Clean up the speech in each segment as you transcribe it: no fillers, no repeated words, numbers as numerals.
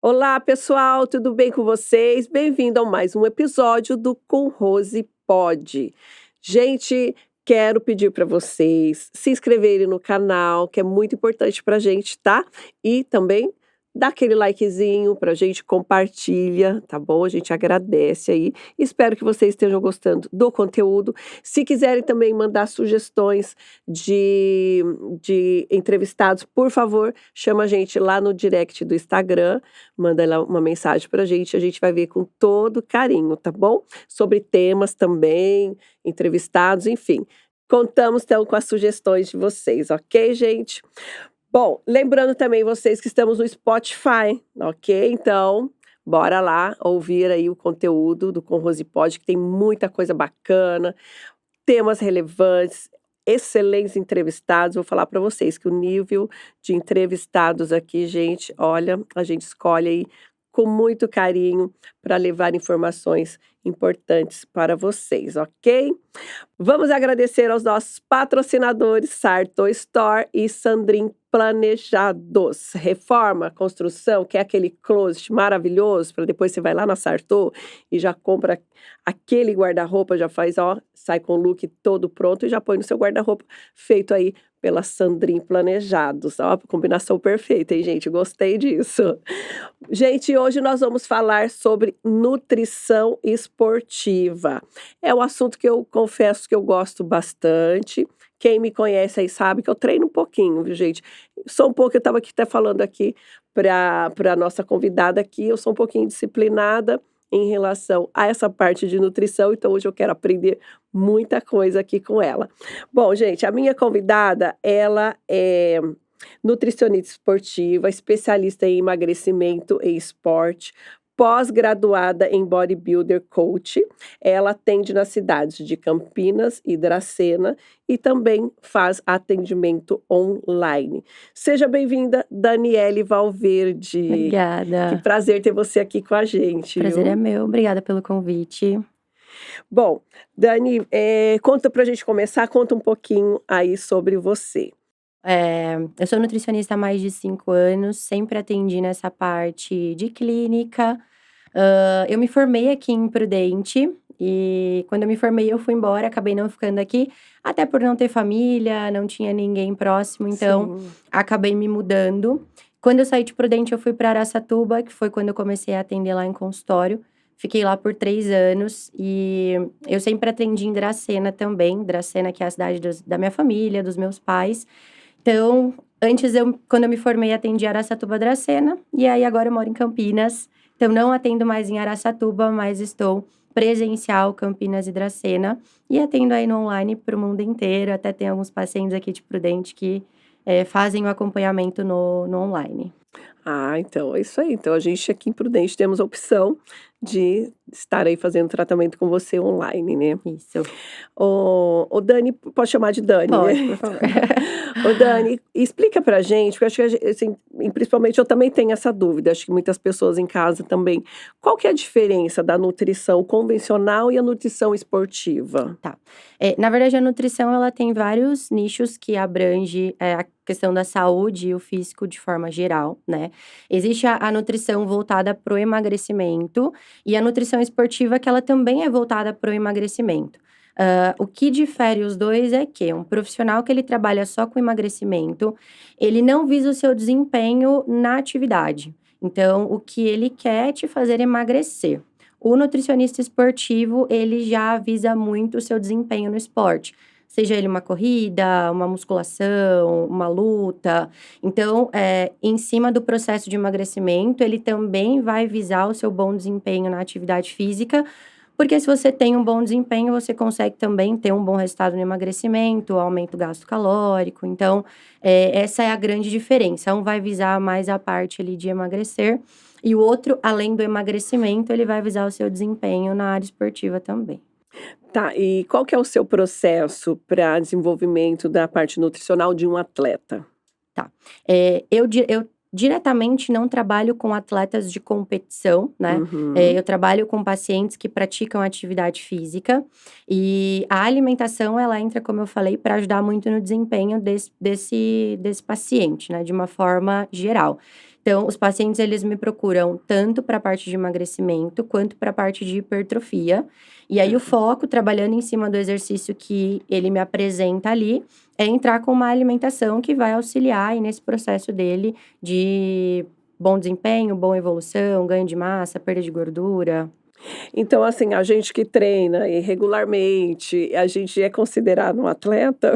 Olá, pessoal, tudo bem com vocês? Bem-vindo a mais um episódio do Com Rose Pode. Gente, quero pedir para vocês se inscreverem no canal, que é muito importante para a gente, tá? E também dá aquele likezinho para a gente, compartilha, tá bom? A gente agradece aí. Espero que vocês estejam gostando do conteúdo. Se quiserem também mandar sugestões de, de entrevistados, por favor, chama a gente lá no direct do Instagram. Manda lá uma mensagem pra gente, a gente vai ver com todo carinho, tá bom? Sobre temas também, entrevistados, enfim. Contamos então com as sugestões de vocês, ok, gente? Bom, lembrando também vocês que estamos no Spotify, ok? Então, bora lá ouvir aí o conteúdo do Com Rose Pod, que tem muita coisa bacana, temas relevantes, excelentes entrevistados. Vou falar para vocês que o nível de entrevistados aqui, gente, olha, a gente escolhe aí com muito carinho para levar informações importantes para vocês, ok? Vamos agradecer aos nossos patrocinadores, Sarto Store e Sandrin Planejados. Reforma, construção, quer aquele closet maravilhoso, para depois você vai lá na Sarto e já compra aquele guarda-roupa, já faz, ó, sai com o look todo pronto e já põe no seu guarda-roupa, feito aí pela Sandrin Planejados. Ó, combinação perfeita, hein, gente? Gostei disso. Gente, hoje nós vamos falar sobre nutrição esportiva. É um assunto que eu confesso que eu gosto bastante. Quem me conhece aí sabe que eu treino um pouquinho, viu, gente? Sou um pouco, eu estava aqui até falando aqui para a nossa convidada aqui, eu sou um pouquinho disciplinada em relação a essa parte de nutrição, então hoje eu quero aprender muita coisa aqui com ela. Bom, gente, a minha convidada, ela é nutricionista esportiva, especialista em emagrecimento e esporte, pós-graduada em bodybuilder coach. Ela atende nas cidades de Campinas e Dracena e também faz atendimento online. Seja bem-vinda, Daniele Valverde. Que Obrigada. prazer ter você aqui com a gente, Prazer é viu? meu. Obrigada pelo convite. Bom, Dani, conta pra gente começar, conta um pouquinho aí sobre você. Eu sou nutricionista há mais de 5 anos, sempre atendi nessa parte de clínica. Eu me formei aqui em Prudente e quando eu me formei eu fui embora, acabei não ficando aqui, até por não ter família, não tinha ninguém próximo, então Sim. acabei me mudando. Quando eu saí de Prudente eu fui para Araçatuba, que foi quando eu comecei a atender lá em consultório. Fiquei lá por 3 anos e eu sempre atendi em Dracena também. Dracena, que é a cidade da minha família, dos meus pais. Então, antes quando eu me formei, atendi Araçatuba, Dracena. E aí, agora eu moro em Campinas. Então, não atendo mais em Araçatuba, mas estou presencial Campinas e Dracena. E atendo aí no online para o mundo inteiro. Até tem alguns pacientes aqui de Prudente que fazem o acompanhamento no online. Ah, então é isso aí. Então a gente aqui em Prudente temos a opção de estar aí fazendo tratamento com você online, né? Isso. Ô Dani, pode chamar de Dani, né? Pode, por favor. Ô Dani, explica pra gente, porque eu acho que assim, e principalmente eu também tenho essa dúvida, acho que muitas pessoas em casa também. Qual que é a diferença da nutrição convencional e a nutrição esportiva? Tá. Na verdade, a nutrição, ela tem vários nichos que abrange, a questão da saúde e o físico de forma geral, né. Existe a nutrição voltada para o emagrecimento e a nutrição esportiva que ela também é voltada para o emagrecimento. O que difere os 2 é que um profissional que ele trabalha só com emagrecimento, ele não visa o seu desempenho na atividade. Então, o que ele quer é te fazer emagrecer. O nutricionista esportivo, ele já visa muito o seu desempenho no esporte, seja ele uma corrida, uma musculação, uma luta. Então, em cima do processo de emagrecimento, ele também vai visar o seu bom desempenho na atividade física, porque se você tem um bom desempenho, você consegue também ter um bom resultado no emagrecimento, aumenta o gasto calórico. Então, essa é a grande diferença. Um vai visar mais a parte ali de emagrecer e o outro, além do emagrecimento, ele vai visar o seu desempenho na área esportiva também. Tá, e qual que é o seu processo para desenvolvimento da parte nutricional de um atleta? Tá. Eu diretamente não trabalho com atletas de competição, né. Uhum. Eu trabalho com pacientes que praticam atividade física, e a alimentação ela entra, como eu falei, para ajudar muito no desempenho desse paciente, né, de uma forma geral. Então, os pacientes, eles me procuram tanto para a parte de emagrecimento, quanto para a parte de hipertrofia. E aí, o foco, trabalhando em cima do exercício que ele me apresenta ali, é entrar com uma alimentação que vai auxiliar aí nesse processo dele de bom desempenho, boa evolução, ganho de massa, perda de gordura. Então, assim, a gente que treina e regularmente, a gente é considerado um atleta?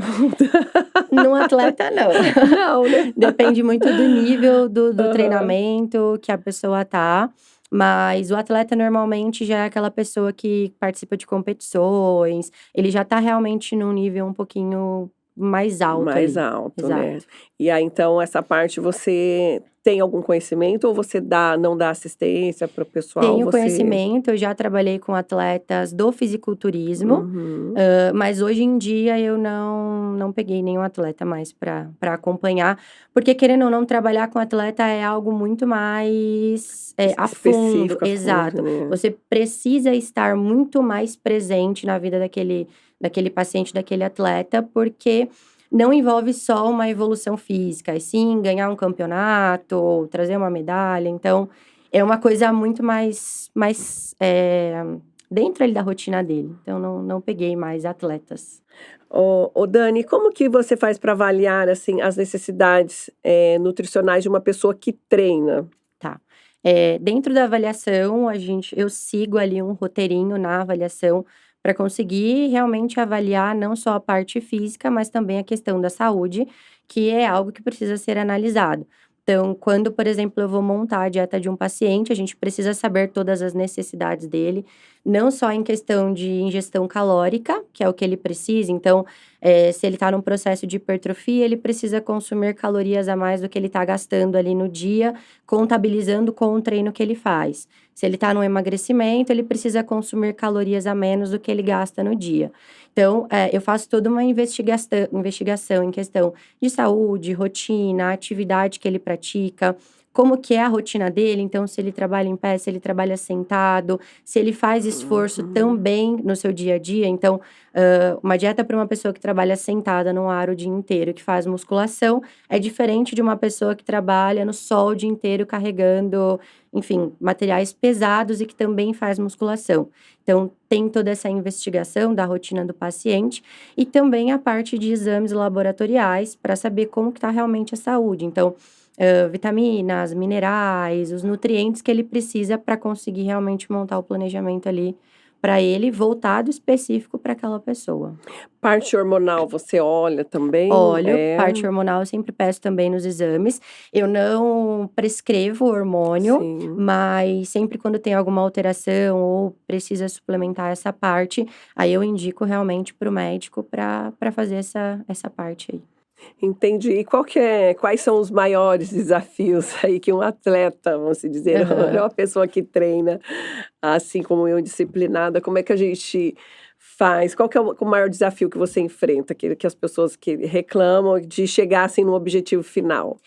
No atleta, não. Não, né? Depende muito do nível do Aham. treinamento que a pessoa tá, mas o atleta normalmente já é aquela pessoa que participa de competições, ele já tá realmente num nível um pouquinho mais alto Mais ali. alto, né. Exato. E aí, então, essa parte você tem algum conhecimento ou você não dá assistência para o pessoal? Tenho Você conhecimento, eu já trabalhei com atletas do fisiculturismo, Uhum. mas hoje em dia eu não peguei nenhum atleta mais para acompanhar, porque querendo ou não, trabalhar com atleta é algo muito mais, a fundo. Específico a fundo, Exato. né. Você precisa estar muito mais presente na vida daquele paciente, daquele atleta, porque não envolve só uma evolução física, e sim ganhar um campeonato, trazer uma medalha, então é uma coisa muito mais dentro ali da rotina dele, então não peguei mais atletas. Ô Dani, como que você faz para avaliar, assim, as necessidades, nutricionais de uma pessoa que treina? Tá. Dentro da avaliação, eu sigo ali um roteirinho na avaliação para conseguir realmente avaliar não só a parte física, mas também a questão da saúde, que é algo que precisa ser analisado. Então, quando, por exemplo, eu vou montar a dieta de um paciente, a gente precisa saber todas as necessidades dele, não só em questão de ingestão calórica, que é o que ele precisa. Então, se ele está num processo de hipertrofia, ele precisa consumir calorias a mais do que ele está gastando ali no dia, contabilizando com o treino que ele faz. Se ele está no emagrecimento, ele precisa consumir calorias a menos do que ele gasta no dia. Então, eu faço toda uma investigação em questão de saúde, rotina, atividade que ele pratica, como que é a rotina dele, então se ele trabalha em pé, se ele trabalha sentado, se ele faz esforço Uhum. também no seu dia a dia. Então, uma dieta para uma pessoa que trabalha sentada no ar o dia inteiro, que faz musculação, é diferente de uma pessoa que trabalha no sol o dia inteiro carregando, enfim, materiais pesados e que também faz musculação. Então, tem toda essa investigação da rotina do paciente e também a parte de exames laboratoriais para saber como que está realmente a saúde. Então, vitaminas, minerais, os nutrientes que ele precisa para conseguir realmente montar o planejamento ali para ele, voltado específico para aquela pessoa. Parte hormonal você olha também? Óleo, parte hormonal eu sempre peço também nos exames. Eu não prescrevo hormônio, Sim. mas sempre quando tem alguma alteração ou precisa suplementar essa parte, aí eu indico realmente para o médico para fazer essa parte aí. Entendi. E quais são os maiores desafios aí que um atleta, vamos se dizer, ou Aham. uma pessoa que treina, assim como eu, disciplinada, como é que a gente faz? Qual que é o maior desafio que você enfrenta, que as pessoas que reclamam de chegar, assim, no objetivo final?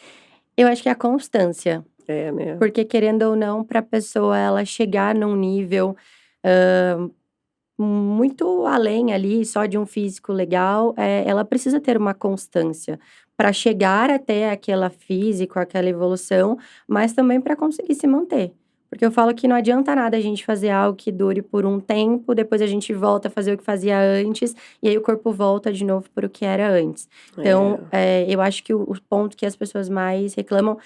Eu acho que é a constância, É, né. porque querendo ou não, para a pessoa ela chegar num nível, muito além ali só de um físico legal, ela precisa ter uma constância para chegar até aquela físico, aquela evolução, mas também para conseguir se manter. Porque eu falo que não adianta nada a gente fazer algo que dure por um tempo, depois a gente volta a fazer o que fazia antes, e aí o corpo volta de novo para o que era antes. Então, É. eu acho que o ponto que as pessoas mais reclamam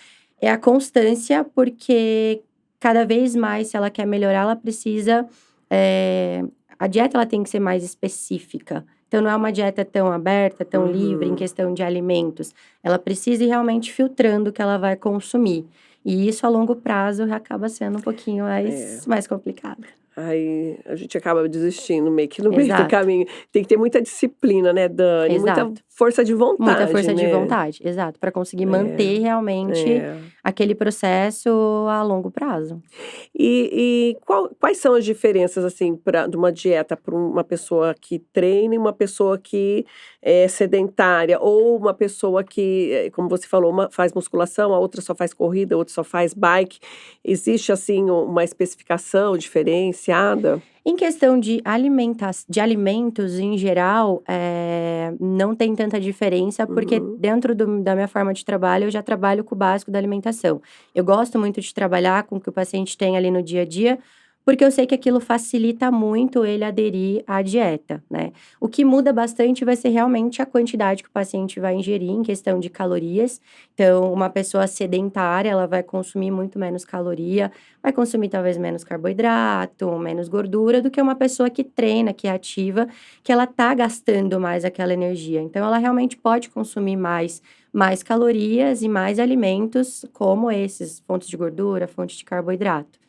é a constância, porque cada vez mais, se ela quer melhorar, ela precisa, eh a dieta ela tem que ser mais específica. Então não é uma dieta tão aberta, tão livre em Uhum. questão de alimentos. Ela precisa ir realmente filtrando o que ela vai consumir. E isso a longo prazo acaba sendo um pouquinho É. mais complicado. Aí a gente acaba desistindo meio que no meio do Exato, caminho. Tem que ter muita disciplina, né, Dani, muita exato. força de Muita vontade, força de né. vontade, exato, para conseguir É, manter realmente é. aquele processo a longo prazo. E quais são as diferenças, assim, de uma dieta para uma pessoa que treina e uma pessoa que é sedentária, ou uma pessoa que, como você falou, uma faz musculação, a outra só faz corrida, a outra só faz bike. Existe, assim, uma especificação, diferença? diferenciada? Em questão de alimentos em geral, não tem tanta diferença, porque Uhum. dentro da minha forma de trabalho, eu já trabalho com o básico da alimentação. Eu gosto muito de trabalhar com o que o paciente tem ali no dia a dia, porque eu sei que aquilo facilita muito ele aderir à dieta, né. O que muda bastante vai ser realmente a quantidade que o paciente vai ingerir em questão de calorias. Então, uma pessoa sedentária, ela vai consumir muito menos caloria, vai consumir talvez menos carboidrato, menos gordura do que uma pessoa que treina, que é ativa, que ela tá gastando mais aquela energia. Então ela realmente pode consumir mais calorias e mais alimentos como esses, fontes de gordura, fontes de carboidrato.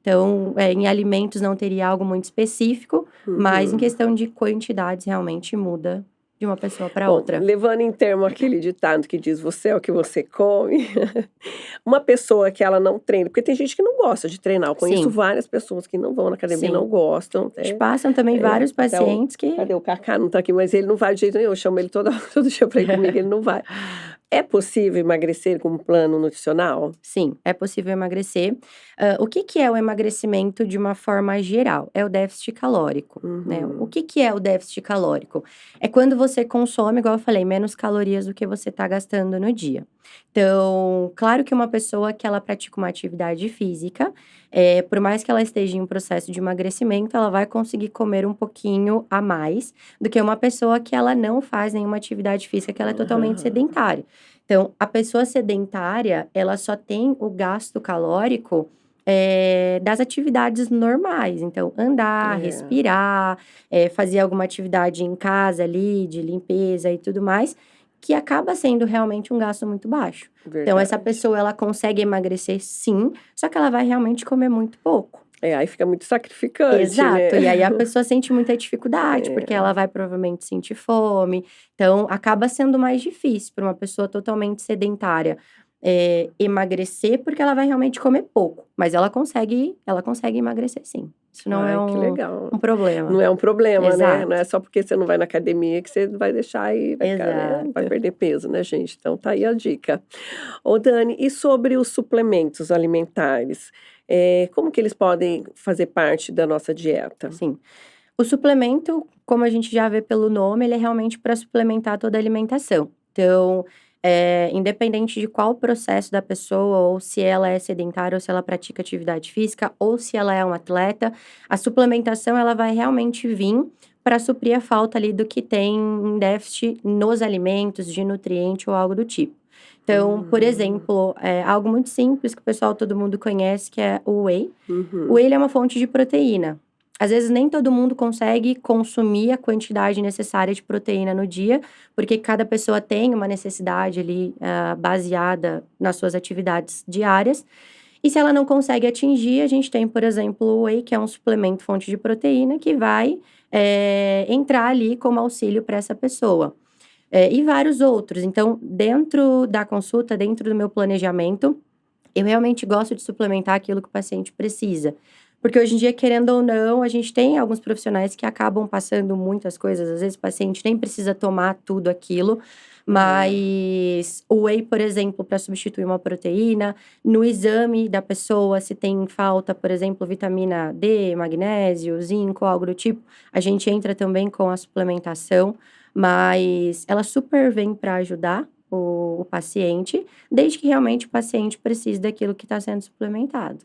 Então, em alimentos não teria algo muito específico, mas em Uhum. questão de quantidades realmente muda de uma pessoa para Bom, outra. levando em termo aquele ditado que diz: "Você é o que você come", uma pessoa que ela não treina porque tem gente que não gosta de treinar, eu conheço Sim, várias pessoas que não vão na academia e sim. não gostam, Te passam também vários até o pacientes que cadê o Cacá? Não tá aqui, mas ele não vai de jeito nenhum, eu chamo ele toda todo dia pra ir comigo, ele não vai. É possível emagrecer com um plano nutricional? Sim, é possível emagrecer. O que que é o emagrecimento de uma forma geral? É o déficit calórico, né. O Uhum. que que é o déficit calórico? É quando você consome, igual eu falei, menos calorias do que você está gastando no dia. Então, claro que uma pessoa que ela pratica uma atividade física, por mais que ela esteja em um processo de emagrecimento, ela vai conseguir comer um pouquinho a mais do que uma pessoa que ela não faz nenhuma atividade física, que ela é totalmente Aham. sedentária. Então, a pessoa sedentária, ela só tem o gasto calórico, das atividades normais. Então, andar, É, respirar, fazer alguma atividade em casa ali, de limpeza e tudo mais, que acaba sendo realmente um gasto muito baixo. Então, essa verdade. pessoa, ela consegue emagrecer sim, só que ela vai realmente comer muito pouco. É, aí fica muito sacrificante, né. Exato, e aí a pessoa sente muita dificuldade, porque É. ela vai provavelmente sentir fome, então acaba sendo mais difícil para uma pessoa totalmente sedentária, emagrecer, porque ela vai realmente comer pouco, mas ela consegue emagrecer sim, isso não é Ai, que um legal. um problema. Não é um problema, né, não Exato, é só porque você não vai na academia que você vai deixar e vai ficar, né, vai exato. perder peso, né, gente, então tá aí a dica. Ô Dani, e sobre os suplementos alimentares, como que eles podem fazer parte da nossa dieta? Sim. O suplemento, como a gente já vê pelo nome, ele é realmente para suplementar toda a alimentação. Então, independente de qual o processo da pessoa, ou se ela é sedentária, ou se ela pratica atividade física, ou se ela é um atleta, a suplementação ela vai realmente vir para suprir a falta ali do que tem em déficit nos alimentos, de nutriente ou algo do tipo. Então, por Hum, exemplo, algo muito simples que o pessoal todo mundo conhece, que é o whey. O uhum. whey ele é uma fonte de proteína. Às vezes nem todo mundo consegue consumir a quantidade necessária de proteína no dia, porque cada pessoa tem uma necessidade ali, baseada nas suas atividades diárias. E se ela não consegue atingir, a gente tem, por exemplo, o whey, que é um suplemento fonte de proteína, que vai, entrar ali como auxílio para essa pessoa. E vários outros. Então, dentro da consulta, dentro do meu planejamento, eu realmente gosto de suplementar aquilo que o paciente precisa. Porque hoje em dia, querendo ou não, a gente tem alguns profissionais que acabam passando muitas coisas, às vezes o paciente nem precisa tomar tudo aquilo, É, mas o whey, por exemplo, para substituir uma proteína, no exame da pessoa, se tem falta, por exemplo, vitamina D, magnésio, zinco, algo do tipo, a gente entra também com a suplementação, mas ela super vem para ajudar o paciente, desde que realmente o paciente precise daquilo que está sendo suplementado.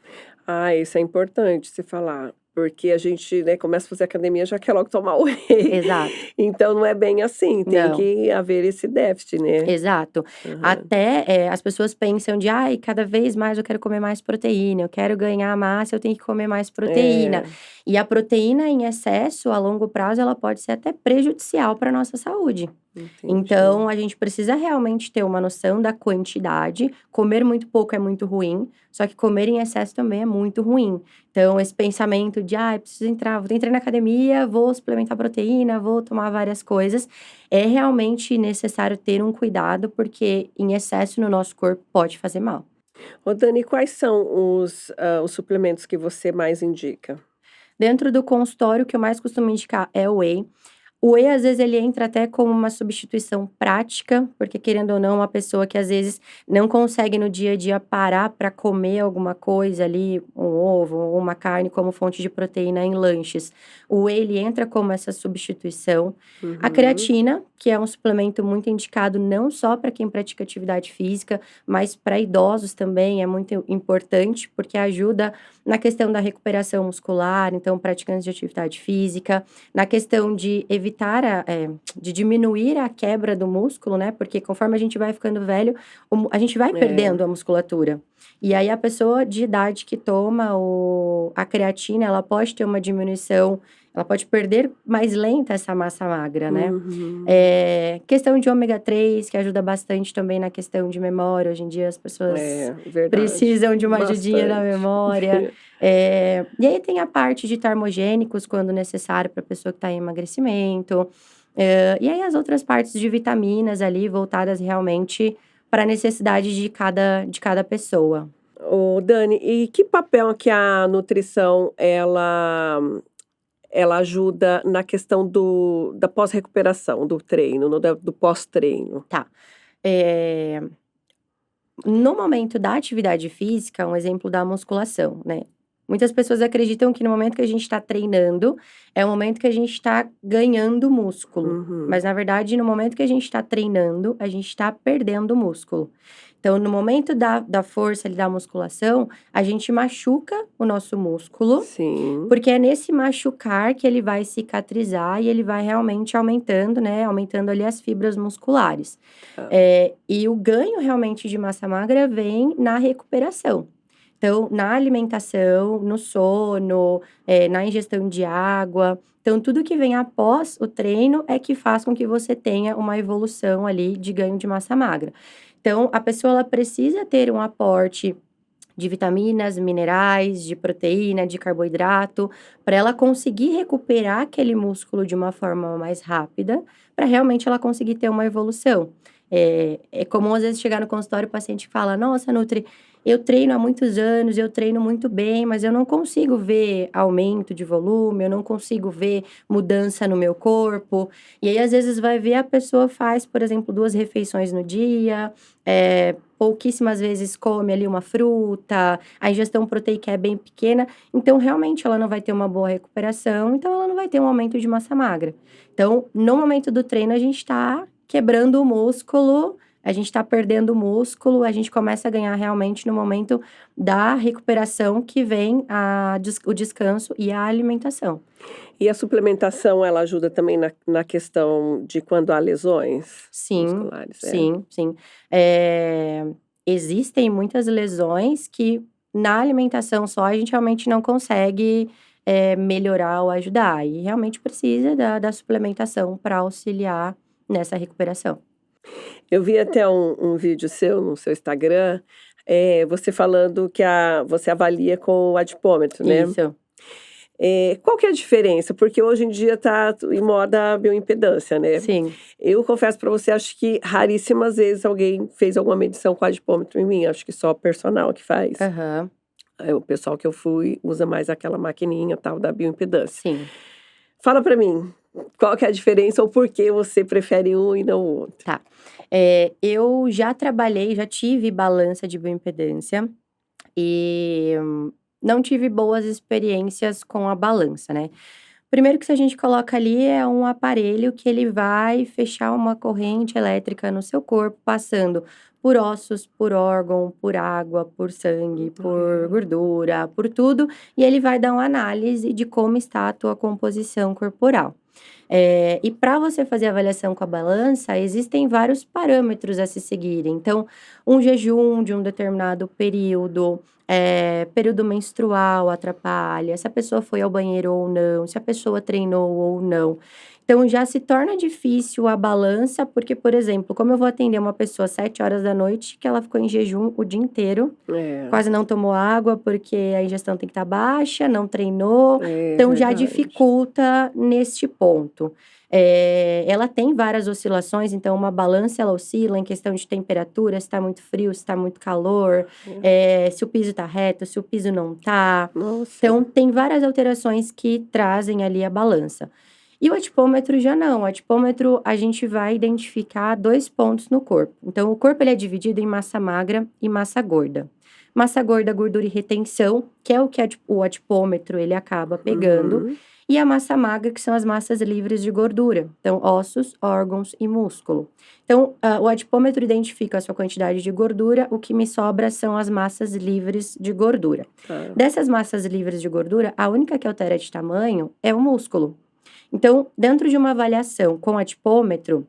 ah, isso é importante se falar, porque a gente, né, começa a fazer academia já quer logo tomar whey, Exato. então não é bem assim, tem Não. que haver esse déficit, né. Exato. Aham. Até, as pessoas pensam de: "Ai, cada vez mais eu quero comer mais proteína, eu quero ganhar massa, eu tenho que comer mais proteína". É, E a proteína em excesso, a longo prazo, ela pode ser até prejudicial para a nossa saúde. Então, entendi. a gente precisa realmente ter uma noção da quantidade. Comer muito pouco é muito ruim, só que comer em excesso também é muito ruim. Então, esse pensamento de: "Ai, preciso entrar vou entrei na academia, vou suplementar proteína, vou tomar várias coisas", é realmente necessário ter um cuidado, porque em excesso no nosso corpo pode fazer mal. Ô Dani, quais são os suplementos que você mais indica? Dentro do consultório, o que eu mais costumo indicar é o whey. O whey, às vezes, ele entra até como uma substituição prática, porque querendo ou não, uma pessoa que às vezes não consegue no dia a dia parar para comer alguma coisa ali, um ovo ou uma carne como fonte de proteína em lanches. O whey, ele entra como essa substituição. A Uhum. creatina, que é um suplemento muito indicado não só para quem pratica atividade física, mas para idosos também é muito importante, porque ajuda na questão da recuperação muscular, então praticantes de atividade física, na questão de evitar de diminuir a quebra do músculo, né? Porque conforme a gente vai ficando velho, a gente vai É. perdendo a musculatura. E aí a pessoa de idade que toma a creatina, ela pode ter uma diminuição, ela pode perder mais lenta essa massa magra, né? Uhum. Questão de ômega 3, que ajuda bastante também na questão de memória. Hoje em dia as pessoas É, verdade. precisam de uma ajudinha na Bastante. memória. E aí tem a parte de termogênicos, quando necessário para a pessoa que está em emagrecimento. E aí as outras partes de vitaminas ali, voltadas realmente para a necessidade de cada pessoa. Ô, Dani, e que papel que a nutrição ela ajuda na questão da pós-recuperação do treino, do pós-treino? Tá. Eh, no momento da atividade física, um exemplo da musculação, né? Muitas pessoas acreditam que no momento que a gente está treinando, é o momento que a gente está ganhando músculo. Uhum. Mas, na verdade, no momento que a gente está treinando, a gente está perdendo músculo. Então, no momento da força ali, da musculação, a gente machuca o nosso músculo, Sim. porque é nesse machucar que ele vai cicatrizar e ele vai realmente aumentando, né? Aumentando ali as fibras musculares. Tá. E o ganho realmente de massa magra vem na recuperação. Então, na alimentação, no sono, na ingestão de água. Então, tudo que vem após o treino é que faz com que você tenha uma evolução ali de ganho de massa magra. Então, a pessoa ela precisa ter um aporte de vitaminas, minerais, de proteína, de carboidrato, para ela conseguir recuperar aquele músculo de uma forma mais rápida, para realmente ela conseguir ter uma evolução. É comum, às vezes, chegar no consultório e o paciente fala: Nossa, Nutri, eu treino há muitos anos, eu treino muito bem, mas eu não consigo ver aumento de volume, eu não consigo ver mudança no meu corpo. E aí, às vezes, vai ver a pessoa faz, por exemplo, 2 refeições no dia, pouquíssimas vezes come ali uma fruta, a ingestão proteica é bem pequena, então realmente ela não vai ter uma boa recuperação, então ela não vai ter um aumento de massa magra. Então, no momento do treino, a gente está quebrando o músculo, a gente está perdendo o músculo, a gente começa a ganhar realmente no momento da recuperação que vem o descanso e a alimentação. E a suplementação, ela ajuda também na questão de quando há lesões Sim, musculares? É. sim, sim. Existem muitas lesões que na alimentação só a gente realmente não consegue, melhorar ou ajudar, e realmente precisa da suplementação para auxiliar nessa recuperação. Eu vi até um vídeo seu no seu Instagram, você falando que você avalia com o adipômetro, né. Isso, Qual que é a diferença? Porque hoje em dia tá em moda a bioimpedância, né. sim. Eu confesso para você, acho que raríssimas vezes alguém fez alguma medição com adipômetro em mim, acho que só personal que faz. Aham, O pessoal que eu fui usa mais aquela maquininha, tal, da bioimpedância. sim. Fala pra mim, qual que é a diferença ou por que você prefere um e não o outro? Tá. Eu já trabalhei, já tive balança de bioimpedância e não tive boas experiências com a balança, né. Primeiro que se a gente coloca ali é um aparelho que ele vai fechar uma corrente elétrica no seu corpo, passando por ossos, por órgão, por água, por sangue, por É. gordura, por tudo, e ele vai dar uma análise de como está a tua composição corporal. E para você fazer a avaliação com a balança, existem vários parâmetros a se seguirem. Então, um jejum de um determinado período, período menstrual atrapalha, se a pessoa foi ao banheiro ou não, se a pessoa treinou ou não. Então, já se torna difícil a balança, porque, por exemplo, como eu vou atender uma pessoa às 7 horas da noite, que ela ficou em jejum o dia inteiro, É, quase não tomou água, porque a ingestão tem que estar baixa, não treinou, é então já verdade. dificulta neste ponto. Ela tem várias oscilações, então uma balança ela oscila em questão de temperatura, se está muito frio, se está muito calor, É. se o piso está reto, se o piso não está. Nossa. Então tem várias alterações que trazem ali a balança. E o adipômetro já não. O adipômetro, a gente vai identificar 2 pontos no corpo. Então, o corpo ele é dividido em massa magra e massa gorda. Massa gorda, gordura e retenção, que é o que o adipômetro ele acaba pegando. Uhum. E a massa magra, que são as massas livres de gordura. Então, ossos, órgãos e músculo. Então, o adipômetro identifica a sua quantidade de gordura, o que me sobra são as massas livres de gordura. Tá. Dessas massas livres de gordura, a única que altera de tamanho é o músculo. Então, dentro de uma avaliação com adipômetro,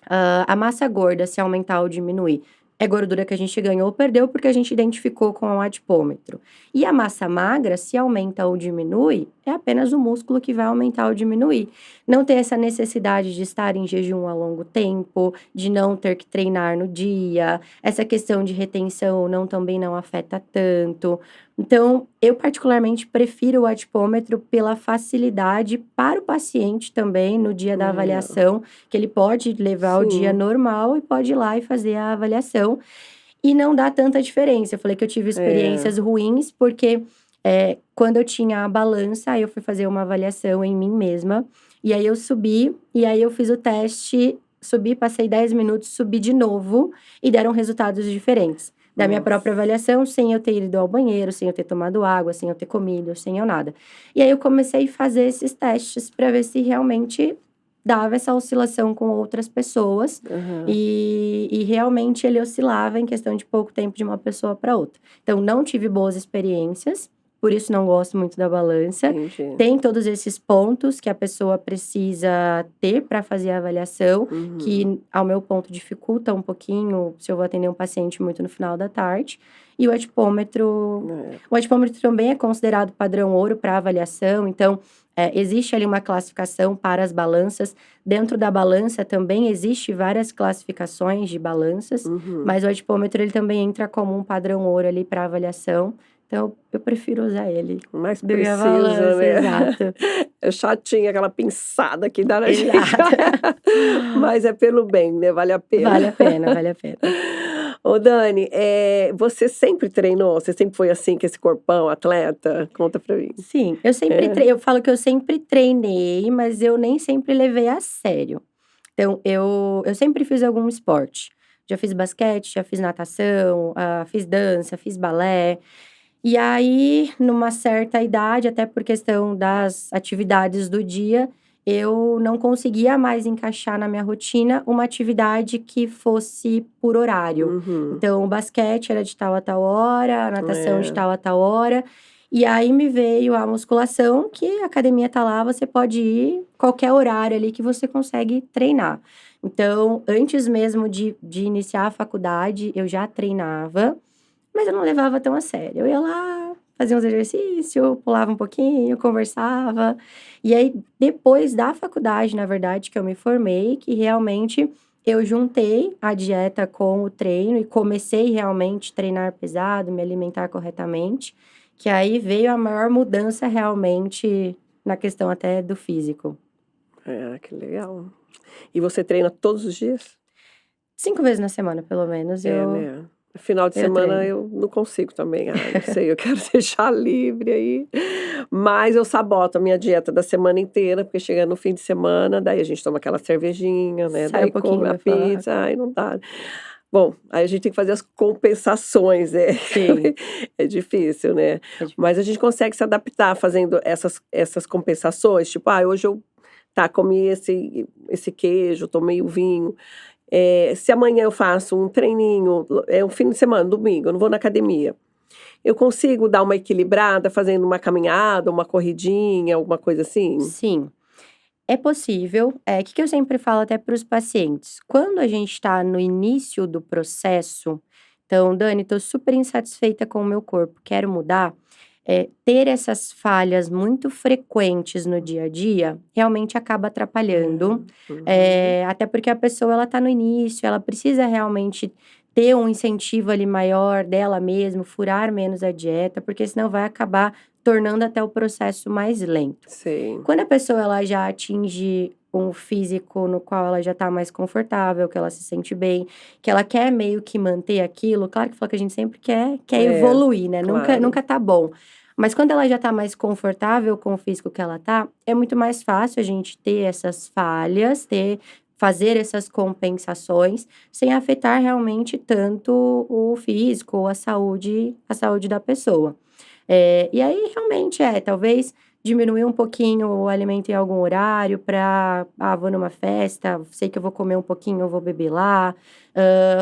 a massa gorda, se aumentar ou diminuir, é gordura que a gente ganhou ou perdeu porque a gente identificou com o adipômetro. E a massa magra, se aumenta ou diminui, é apenas o músculo que vai aumentar ou diminuir. Não ter essa necessidade de estar em jejum a longo tempo, de não ter que treinar no dia, essa questão de retenção também não afeta tanto. Então, eu particularmente prefiro o adipômetro pela facilidade para o paciente também no dia da avaliação, que ele pode levar o dia Sim. normal e pode ir lá e fazer a avaliação. E não dá tanta diferença. Eu falei que eu tive experiências ruins, porque quando eu tinha a balança, aí eu fui fazer uma avaliação em mim mesma. E aí eu subi, e aí eu fiz o teste, subi, passei 10 minutos, subi de novo, e deram resultados diferentes. Da minha própria avaliação, sem eu ter ido ao banheiro, sem eu ter tomado água, sem eu ter comido, sem eu nada. E aí eu comecei a fazer esses testes para ver se realmente dava essa oscilação com outras pessoas. Uhum. E realmente ele oscilava em questão de pouco tempo de uma pessoa para outra. Então, não tive boas experiências, por isso não gosto muito da balança. Entendi. Tem todos esses pontos que a pessoa precisa ter para fazer a avaliação, que, ao meu ponto, dificulta um pouquinho se eu vou atender um paciente muito no final da tarde. E o adipômetro também é considerado padrão ouro para avaliação, então existe ali uma classificação para as balanças. Dentro da balança também existe várias classificações de balanças, mas o adipômetro ele também entra como um padrão ouro ali para avaliação. Então, eu prefiro usar ele. Mais do que a preciso, balança, né? exato. É chatinha aquela pinçada que dá na gente. Exato. Mas é pelo bem, né? Vale a pena. Vale a pena, vale a pena. Ô, Dani, você sempre treinou? Você sempre foi assim, com esse corpão, atleta? Conta pra mim. Sim, eu falo que eu sempre treinei, mas eu nem sempre levei a sério. Então, eu sempre fiz algum esporte. Já fiz basquete, já fiz natação, fiz dança, fiz balé. E aí, numa certa idade, até por questão das atividades do dia, eu não conseguia mais encaixar na minha rotina uma atividade que fosse por horário. Então, o basquete era de tal a tal hora, a natação de tal a tal hora. E aí me veio a musculação, que a academia tá lá, você pode ir qualquer horário ali que você consegue treinar. Então, antes mesmo de iniciar a faculdade, eu já treinava, mas eu não levava tão a sério. Eu ia lá, fazia uns exercícios, pulava um pouquinho, conversava. E aí, depois da faculdade, na verdade, que eu me formei, que realmente eu juntei a dieta com o treino e comecei realmente a treinar pesado, me alimentar corretamente, que aí veio a maior mudança realmente na questão até do físico. Que legal. E você treina todos os dias? 5 vezes na semana, pelo menos, né? Final de semana treino. eu não consigo também. Não sei, eu quero deixar livre aí. Mas eu saboto a minha dieta da semana inteira, porque chega no fim de semana, daí a gente toma aquela cervejinha, né? Sai Daí um pouquinho come a da farra. pizza, ai não dá. Bom, aí a gente tem que fazer as compensações, Sim. é difícil, né? É difícil. Mas a gente consegue se adaptar fazendo essas compensações, tipo, hoje eu comi esse queijo, tomei o vinho. Se amanhã eu faço um treininho, um fim de semana, domingo, eu não vou na academia. Eu consigo dar uma equilibrada fazendo uma caminhada, uma corridinha, alguma coisa assim? Sim, é possível. O que eu sempre falo até para os pacientes? Quando a gente está no início do processo, então, Dani, estou super insatisfeita com o meu corpo, quero mudar. Ter essas falhas muito frequentes no dia a dia realmente acaba atrapalhando. Até porque a pessoa ela está no início, ela precisa realmente ter um incentivo ali maior dela mesma, furar menos a dieta, porque senão vai acabar tornando até o processo mais lento. Sim. Quando a pessoa ela já atinge um físico no qual ela já tá mais confortável, que ela se sente bem, que ela quer meio que manter aquilo, claro que a gente sempre quer evoluir, né? claro. Nunca tá bom. Mas quando ela já tá mais confortável com o físico que ela tá, é muito mais fácil a gente ter essas falhas, fazer essas compensações, sem afetar realmente tanto o físico ou a saúde da pessoa. E aí realmente talvez diminuir um pouquinho o alimento em algum horário para, vou numa festa, sei que eu vou comer um pouquinho, eu vou beber lá,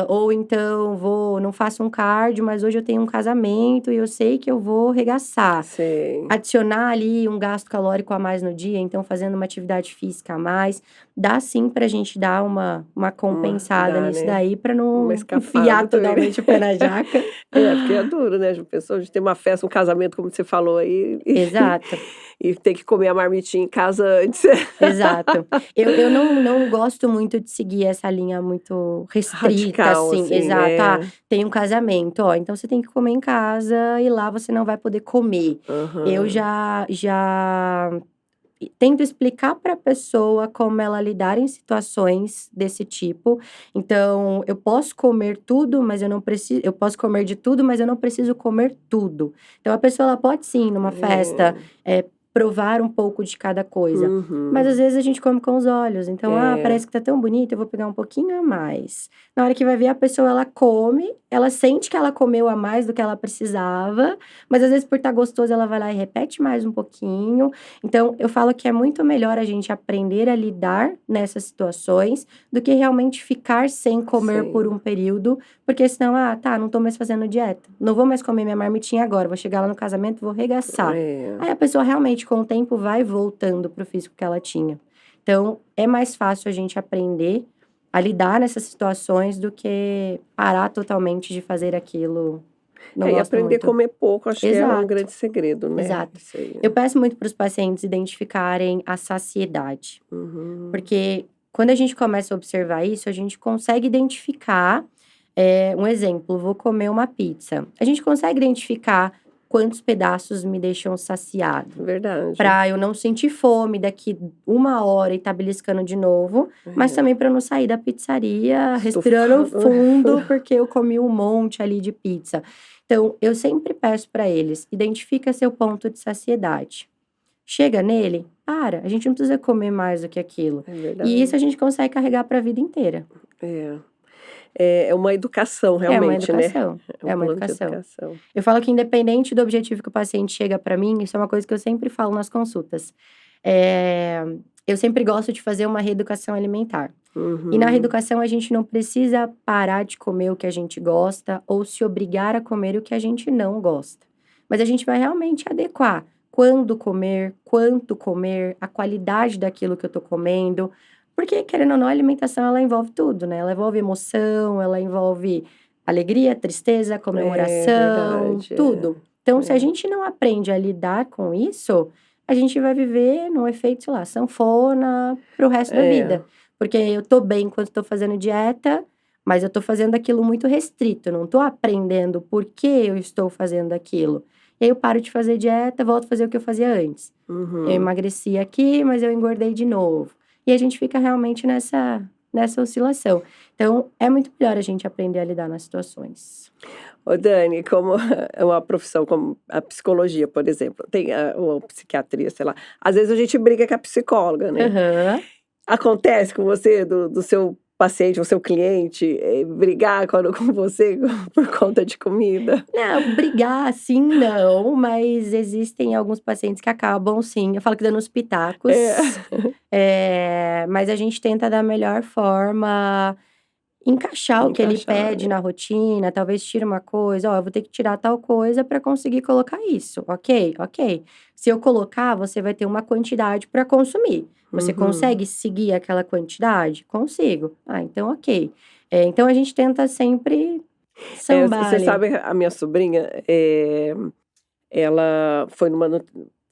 ou então não faço um cardio, mas hoje eu tenho um casamento e eu sei que eu vou regaçar. Sim. Adicionar ali um gasto calórico a mais no dia, então fazendo uma atividade física a mais, dá sim pra gente dar uma compensada Dá, nisso né? daí pra Uma não escapada enfiar também, né? totalmente o pé na jaca. Porque é duro, né, a pessoa de ter uma festa, um casamento, como você falou aí, Exato, e ter que comer a marmitinha em casa antes. exato. Eu não gosto muito de seguir essa linha muito restrita, Radical, assim, assim, exato. é. Tem um casamento, ó, então você tem que comer em casa e lá você não vai poder comer. Eu Aham. já tento explicar para a pessoa como ela lidar em situações desse tipo. Então, eu posso comer tudo, mas eu não preciso. Eu posso comer de tudo, mas eu não preciso comer tudo. Então, a pessoa ela pode sim, numa festa, É. provar um pouco de cada coisa. Mas às Uhum. vezes a gente come com os olhos. Então, É. parece que tá tão bonito, eu vou pegar um pouquinho a mais. Na hora que vai ver, a pessoa ela come, ela sente que ela comeu a mais do que ela precisava, mas às vezes por estar gostoso, ela vai lá e repete mais um pouquinho. Então, eu falo que é muito melhor a gente aprender a lidar nessas situações do que realmente ficar sem comer por Sim. um período, porque senão, tá, não tô mais fazendo dieta, não vou mais comer minha marmitinha agora, vou chegar lá no casamento, vou regaçar. É. Aí a pessoa realmente, com o tempo, vai voltando pro físico que ela tinha. Então, é mais fácil a gente aprender a lidar nessas situações do que parar totalmente de fazer aquilo. Não E gosto aprender a muito. comer pouco, acho que é um Exato. grande segredo, né, Exato. isso aí. Eu peço muito para os pacientes identificarem a saciedade, Uhum. porque quando a gente começa a observar isso, a gente consegue identificar, um exemplo, vou comer uma pizza. A gente consegue identificar quantos pedaços me deixam saciado, Verdade. para eu não sentir fome daqui 1 hora e tá beliscando de novo, mas É. também para eu não sair da pizzaria respirando Estufado. fundo, porque eu comi um monte ali de pizza. Então, eu sempre peço para eles: identifica seu ponto de saciedade. Chega nele, para, a gente não precisa comer mais do que aquilo. É E isso verdade. a gente consegue carregar para a vida inteira. É. É uma educação É uma realmente, né, educação, é um é uma plano de educação. educação. Eu falo que independente do objetivo que o paciente chega para mim, isso é uma coisa que eu sempre falo nas consultas. Eh, eu sempre gosto de fazer uma reeducação alimentar. E na Uhum. reeducação a gente não precisa parar de comer o que a gente gosta ou se obrigar a comer o que a gente não gosta. Mas a gente vai realmente adequar quando comer, quanto comer, a qualidade daquilo que eu tô comendo. Porque, querendo ou não, a alimentação ela envolve tudo, né? Ela envolve emoção, ela envolve alegria, tristeza, É comemoração, verdade, tudo. Então, se a é. gente não aprende a lidar com isso, a gente vai viver num efeito, sei lá, sanfona pro resto da É. vida. Porque eu tô bem enquanto tô fazendo dieta, mas eu tô fazendo aquilo muito restrito, eu não tô aprendendo por que eu estou fazendo aquilo. E aí eu paro de fazer dieta, volto a fazer o que eu fazia antes. Eu Uhum. emagreci aqui, mas eu engordei de novo. E a gente fica realmente nessa oscilação. Então, é muito melhor a gente aprender a lidar nas situações. Ô Dani, como é uma profissão como a psicologia, por exemplo, tem ou a psiquiatria, sei lá, às vezes a gente briga com a psicóloga, né. Aham. Acontece com você, do seu paciente ou seu cliente, brigar com você por conta de comida? Não, brigar assim não, mas existem alguns pacientes que acabam sim, eu falo que dando os É. pitacos, mas a gente tenta da melhor forma encaixar o que ele Encaixar, pede né. na rotina, talvez tire uma coisa: "Ó, eu vou ter que tirar tal coisa para conseguir colocar isso". Ok, ok. Se eu colocar, você vai ter uma quantidade para consumir. Você Uhum. consegue seguir aquela quantidade? Consigo. Ah, então ok. Então a gente tenta sempre sambar Você ali. sabe a minha sobrinha, ela foi numa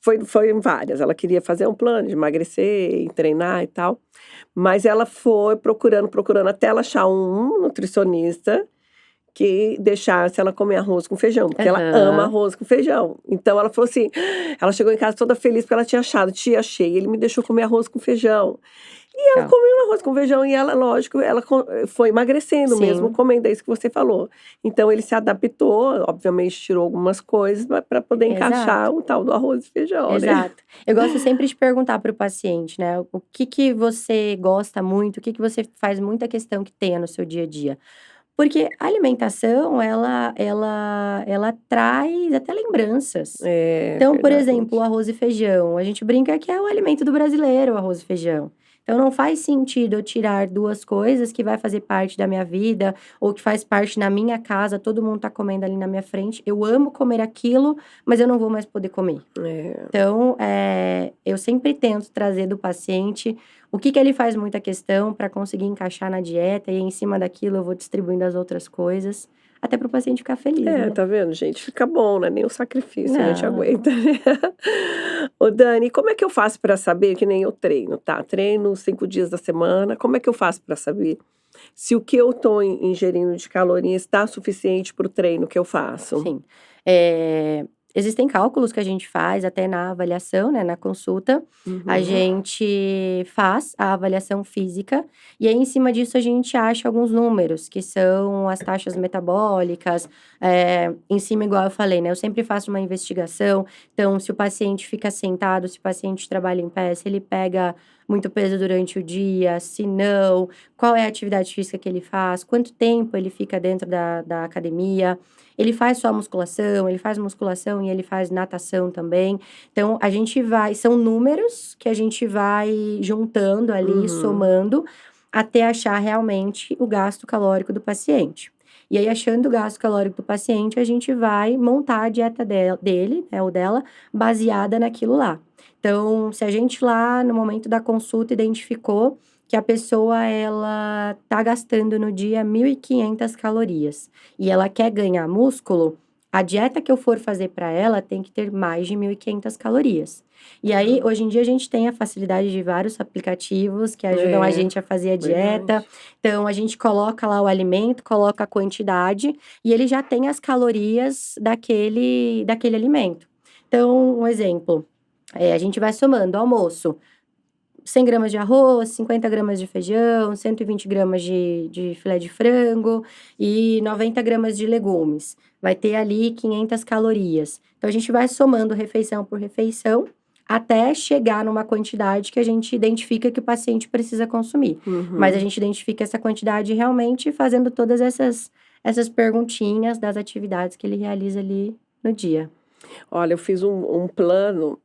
foi em várias, ela queria fazer um plano de emagrecer e treinar e tal, mas ela foi procurando, procurando até ela achar um nutricionista que deixasse ela comer arroz com feijão, porque ela ama Aham. arroz com feijão. Então ela falou assim, ela chegou em casa toda feliz porque ela tinha achado: "Tia, achei, ele me deixou comer arroz com feijão". E ela Tá. comeu arroz com feijão e ela, lógico, ela foi emagrecendo mesmo, Sim, comendo, é isso que você falou. Então ele se adaptou, obviamente tirou algumas coisas para poder encaixar exato. o tal do arroz e feijão, né. Exato. Eu gosto sempre de perguntar para o paciente, né, o que que você gosta muito, o que que você faz muita questão que tenha no seu dia a dia. Porque a alimentação, ela traz até lembranças. É, Então, por exemplo, o verdade. arroz e feijão, a gente brinca que é o alimento do brasileiro, o arroz e feijão. Então, não faz sentido eu tirar 2 coisas que vai fazer parte da minha vida, ou que faz parte na minha casa, todo mundo tá comendo ali na minha frente. Eu amo comer aquilo, mas eu não vou mais poder comer. É. Então, eu sempre tento trazer do paciente o que que ele faz muita questão para conseguir encaixar na dieta e em cima daquilo eu vou distribuindo as outras coisas, até para o paciente ficar feliz, É, né. tá vendo, gente? Fica bom, né, nem o sacrifício a gente Não. aguenta, né. Ô Dani, como é que eu faço para saber que nem eu treino, tá, treino 5 dias da semana, como é que eu faço para saber se o que eu tô ingerindo de calorias está suficiente para o treino que eu faço? Sim. Existem cálculos que a gente faz até na avaliação, né, na consulta. A Uhum. gente faz a avaliação física e aí, em cima disso, a gente acha alguns números, que são as taxas metabólicas. Em cima, igual eu falei, né, eu sempre faço uma investigação. Então, se o paciente fica sentado, se o paciente trabalha em pé, se ele pega muito peso durante o dia, se não, qual é a atividade física que ele faz, quanto tempo ele fica dentro da academia. Ele faz só musculação, ele faz musculação e ele faz natação também. Então, a gente vai são números que a gente vai juntando ali, Uhum. somando, até achar realmente o gasto calórico do paciente. E aí, achando o gasto calórico do paciente, a gente vai montar a dieta dele, né, ou dela, baseada naquilo lá. Então, se a gente lá no momento da consulta identificou que a pessoa ela tá gastando no dia 1.500 calorias e ela quer ganhar músculo, a dieta que eu for fazer para ela tem que ter mais de 1.500 calorias. E aí, Ah, hoje em dia, a gente tem a facilidade de vários aplicativos que ajudam a é, gente a fazer a dieta. verdade. Então, a gente coloca lá o alimento, coloca a quantidade e ele já tem as calorias daquele alimento. Então, um exemplo, a gente vai somando almoço, 100 gramas de arroz, 50 gramas de feijão, 120 gramas de filé de frango e 90 gramas de legumes. Vai ter ali 500 calorias. Então, a gente vai somando refeição por refeição até chegar numa quantidade que a gente identifica que o paciente precisa consumir. Mas a Uhum. gente identifica essa quantidade realmente fazendo todas essas perguntinhas das atividades que ele realiza ali no dia. Olha, eu fiz um plano,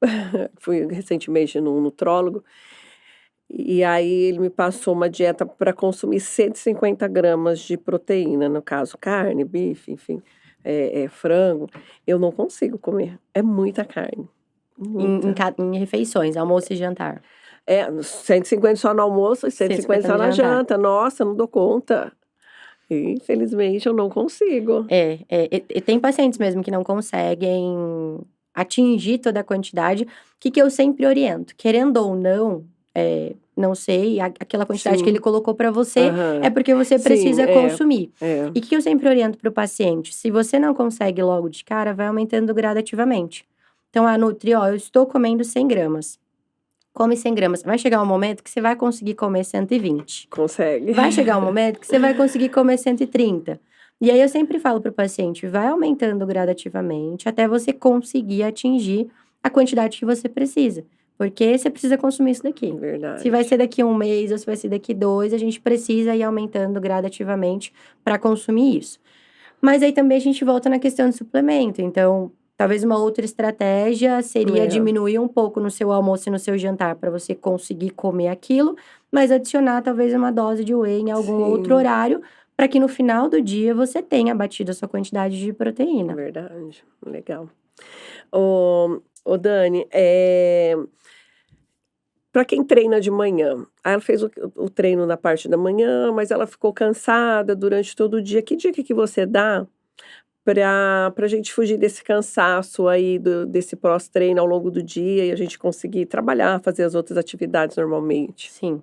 fui recentemente num nutrólogo, e aí ele me passou uma dieta para consumir 150 gramas de proteína, no caso carne, bife, enfim, frango. Eu não consigo comer, é muita carne, muita. Em refeições, almoço e jantar. 150 só no almoço e 150 150 só no na jantar. janta. Nossa, não dou conta. Infelizmente eu não consigo. E tem pacientes mesmo que não conseguem atingir toda a quantidade. O que que eu sempre oriento? Querendo ou não, não sei, aquela quantidade que ele Sim, colocou para você, é aham. porque você Sim, precisa consumir. é. E o que eu sempre oriento para o paciente? Se você não consegue logo de cara, vai aumentando gradativamente. Então, a nutri: "Ó, eu estou comendo 100 gramas". Come 100 gramas. Vai chegar um momento que você vai conseguir comer 120. Consegue. Vai chegar um momento que você vai conseguir comer 130. E aí eu sempre falo para o paciente, vai aumentando gradativamente até você conseguir atingir a quantidade que você precisa, porque você precisa consumir isso daqui. Se vai Verdade. ser daqui a 1 mês ou se vai ser daqui 2, a gente precisa ir aumentando gradativamente para consumir isso. Mas aí também a gente volta na questão do suplemento, então, talvez uma outra estratégia seria É, diminuir um pouco no seu almoço e no seu jantar para você conseguir comer aquilo, mas adicionar talvez uma dose de whey em algum outro sim, horário, para que no final do dia você tenha batido a sua quantidade de proteína. verdade. Legal. Ô Dani, pra quem treina de manhã, aí ela fez o treino na parte da manhã, mas ela ficou cansada durante todo o dia. Que dica que você dá pra gente fugir desse cansaço aí desse pós-treino ao longo do dia e a gente conseguir trabalhar, fazer as outras atividades normalmente? Sim.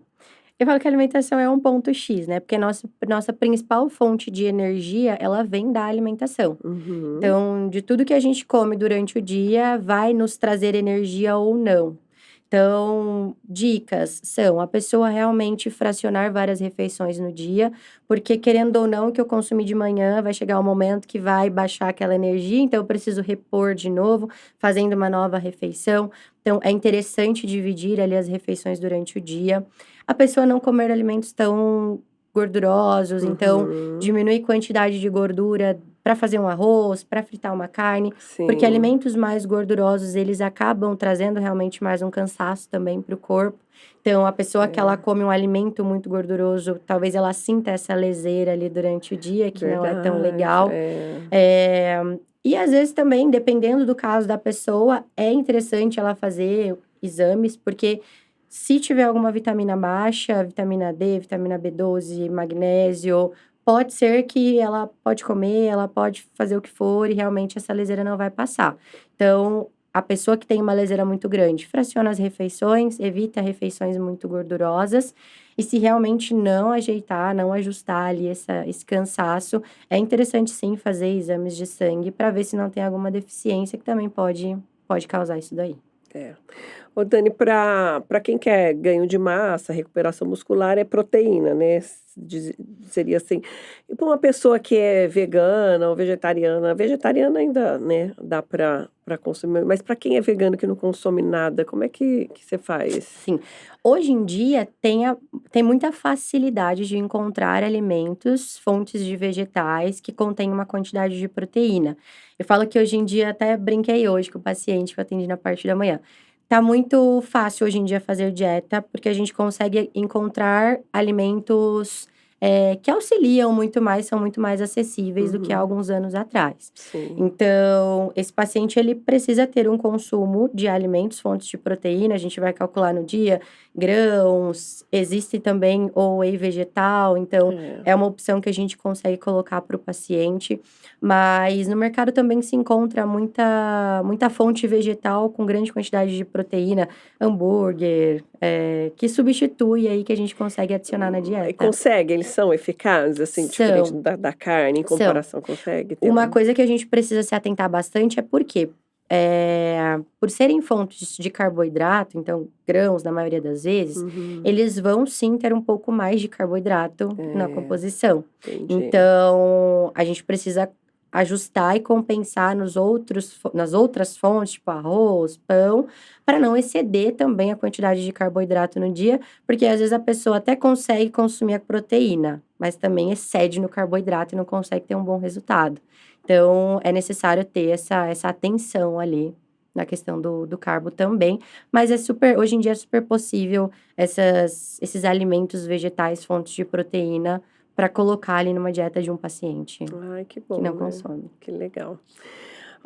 Eu falo que a alimentação é um ponto X, né, porque nossa principal fonte de energia, ela vem da alimentação. Uhum. Então, de tudo que a gente come durante o dia, vai nos trazer energia ou não. Então, dicas são a pessoa realmente fracionar várias refeições no dia, porque querendo ou não, o que eu consumi de manhã vai chegar um momento que vai baixar aquela energia, então eu preciso repor de novo, fazendo uma nova refeição. Então, é interessante dividir ali as refeições durante o dia. A pessoa não comer alimentos tão gordurosos, então Uhum. diminuir quantidade de gordura para fazer um arroz, para fritar uma carne, porque Sim, alimentos mais gordurosos, eles acabam trazendo realmente mais um cansaço também para o corpo. Então, a pessoa que ela é come um alimento muito gorduroso, talvez ela sinta essa leseira ali durante o dia, que não é tão verdade. legal. É. Eh, e às vezes também, dependendo do caso da pessoa, é interessante ela fazer exames, porque se tiver alguma vitamina baixa, vitamina D, vitamina B12, magnésio, pode ser que ela pode comer, ela pode fazer o que for e realmente essa leseira não vai passar. Então, a pessoa que tem uma leseira muito grande, fraciona as refeições, evita refeições muito gordurosas e se realmente não ajeitar, não ajustar ali esse cansaço, é interessante sim fazer exames de sangue para ver se não tem alguma deficiência que também pode causar isso daí. É. Ô Dani, para quem quer ganho de massa, recuperação muscular, é proteína, né, seria assim. E para uma pessoa que é vegana ou vegetariana ainda, né, dá para consumir, mas para quem é vegano que não consome nada, como é que você faz? Sim. Hoje em dia tem muita facilidade de encontrar alimentos, fontes de vegetais que contêm uma quantidade de proteína. Eu falo que hoje em dia, até brinquei hoje com o paciente que eu atendi na parte da manhã. Tá muito fácil hoje em dia fazer dieta, porque a gente consegue encontrar alimentos, que auxiliam muito mais, são muito mais acessíveis do que há Uhum. alguns anos atrás. Sim. Então, esse paciente ele precisa ter um consumo de alimentos, fontes de proteína, a gente vai calcular no dia grãos, existe também o whey vegetal, então É. é uma opção que a gente consegue colocar para o paciente, mas no mercado também se encontra muita fonte vegetal com grande quantidade de proteína, hambúrguer, que substitui aí que a gente consegue adicionar na E dieta. consegue? Eles são eficazes, assim, diferente São, da carne, em são. comparação, consegue ter Uma um coisa que a gente precisa se atentar bastante é porque, por serem fontes de carboidrato, então grãos na maioria das vezes, uhum. eles vão sim ter um pouco mais de carboidrato na É, composição. entendi. Então, a gente precisa ajustar e compensar nas outras fontes, tipo arroz, pão, para não exceder também a quantidade de carboidrato no dia, porque às vezes a pessoa até consegue consumir a proteína, mas também excede no carboidrato e não consegue ter um bom resultado. Então, é necessário ter essa atenção ali na questão do carbo também, mas hoje em dia é super possível esses alimentos vegetais, fontes de proteína, para colocar ali numa dieta de um paciente Ai, que que bom, não né. consome. Que legal.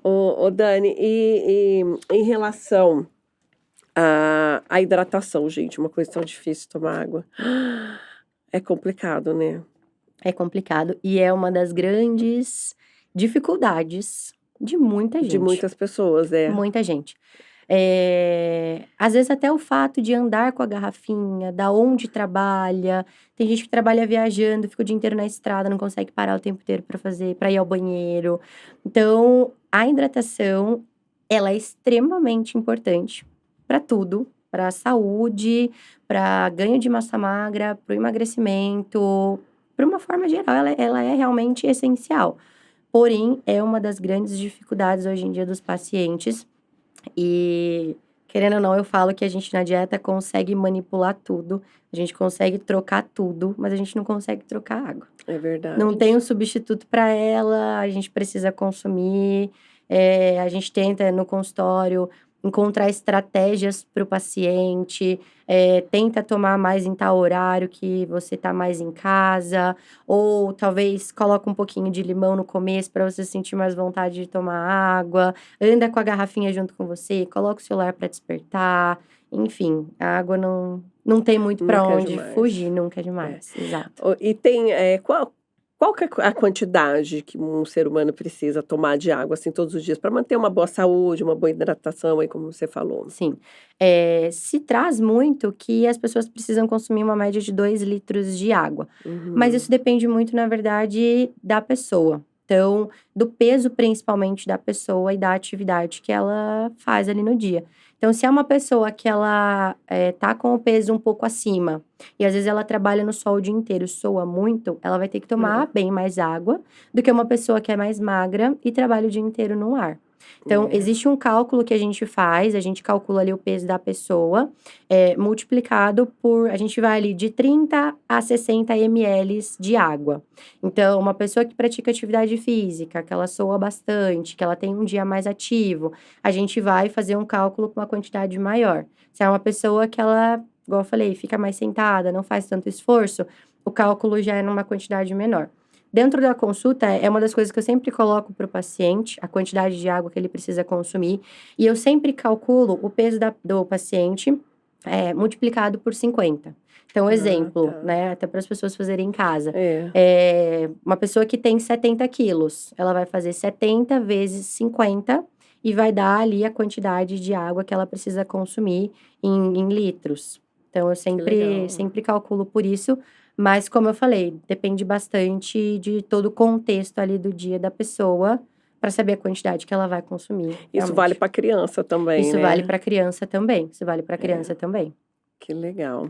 Ô Dani, e em relação à hidratação, gente, uma coisa tão difícil tomar água. É complicado, né. É complicado e é uma das grandes dificuldades de muita De gente, muitas pessoas, é. muita gente. Às vezes até o fato de andar com a garrafinha, da onde trabalha, tem gente que trabalha viajando, fica o dia inteiro na estrada, não consegue parar o tempo inteiro para ir ao banheiro. Então, a hidratação, ela é extremamente importante para tudo, para a saúde, para ganho de massa magra, para o emagrecimento, para uma forma geral, ela é realmente essencial. Porém, é uma das grandes dificuldades hoje em dia dos pacientes e, querendo ou não, eu falo que a gente na dieta consegue manipular tudo, a gente consegue trocar tudo, mas a gente não consegue trocar água. É Não tem verdade. um substituto para ela, a gente precisa consumir, a gente tenta no consultório encontrar estratégias para o paciente, tenta tomar mais em tal horário que você está mais em casa, ou talvez coloca um pouquinho de limão no começo para você sentir mais vontade de tomar água, anda com a garrafinha junto com você, coloca o celular para despertar, enfim, a água não tem muito para Nunca é onde demais. fugir, nunca é É. demais, exato. E tem, qual que é a quantidade que um ser humano precisa tomar de água, assim, todos os dias para manter uma boa saúde, uma boa hidratação aí, como você falou? Sim. Se traz muito que as pessoas precisam consumir uma média de 2 litros de água, mas Uhum. isso depende muito, na verdade, da pessoa. Então, do peso principalmente da pessoa e da atividade que ela faz ali no dia. Então, se é uma pessoa que ela tá com o peso um pouco acima e às vezes ela trabalha no sol o dia inteiro, soa muito, ela vai ter que tomar bem mais água do que uma pessoa que é mais magra e trabalha o dia inteiro no ar. Então, É. existe um cálculo que a gente calcula ali o peso da pessoa, multiplicado por, a gente vai ali de 30 a 60 ml de água. Então, uma pessoa que pratica atividade física, que ela soa bastante, que ela tem um dia mais ativo, a gente vai fazer um cálculo com uma quantidade maior. Se é uma pessoa que ela, igual eu falei, fica mais sentada, não faz tanto esforço, o cálculo já é numa quantidade menor. Dentro da consulta, é uma das coisas que eu sempre coloco para o paciente, a quantidade de água que ele precisa consumir, e eu sempre calculo o peso do paciente multiplicado por 50. Então, exemplo, Tá. né, até para as pessoas fazerem em casa. É. Uma pessoa que tem 70 quilos, ela vai fazer 70 vezes 50 e vai dar ali a quantidade de água que ela precisa consumir em litros. Então, eu Que legal. sempre calculo por isso, mas como eu falei, depende bastante de todo o contexto ali do dia da pessoa, para saber a quantidade que ela vai consumir, Isso vale realmente. para criança também, Isso vale né? para criança também, isso vale para É, criança também. que legal.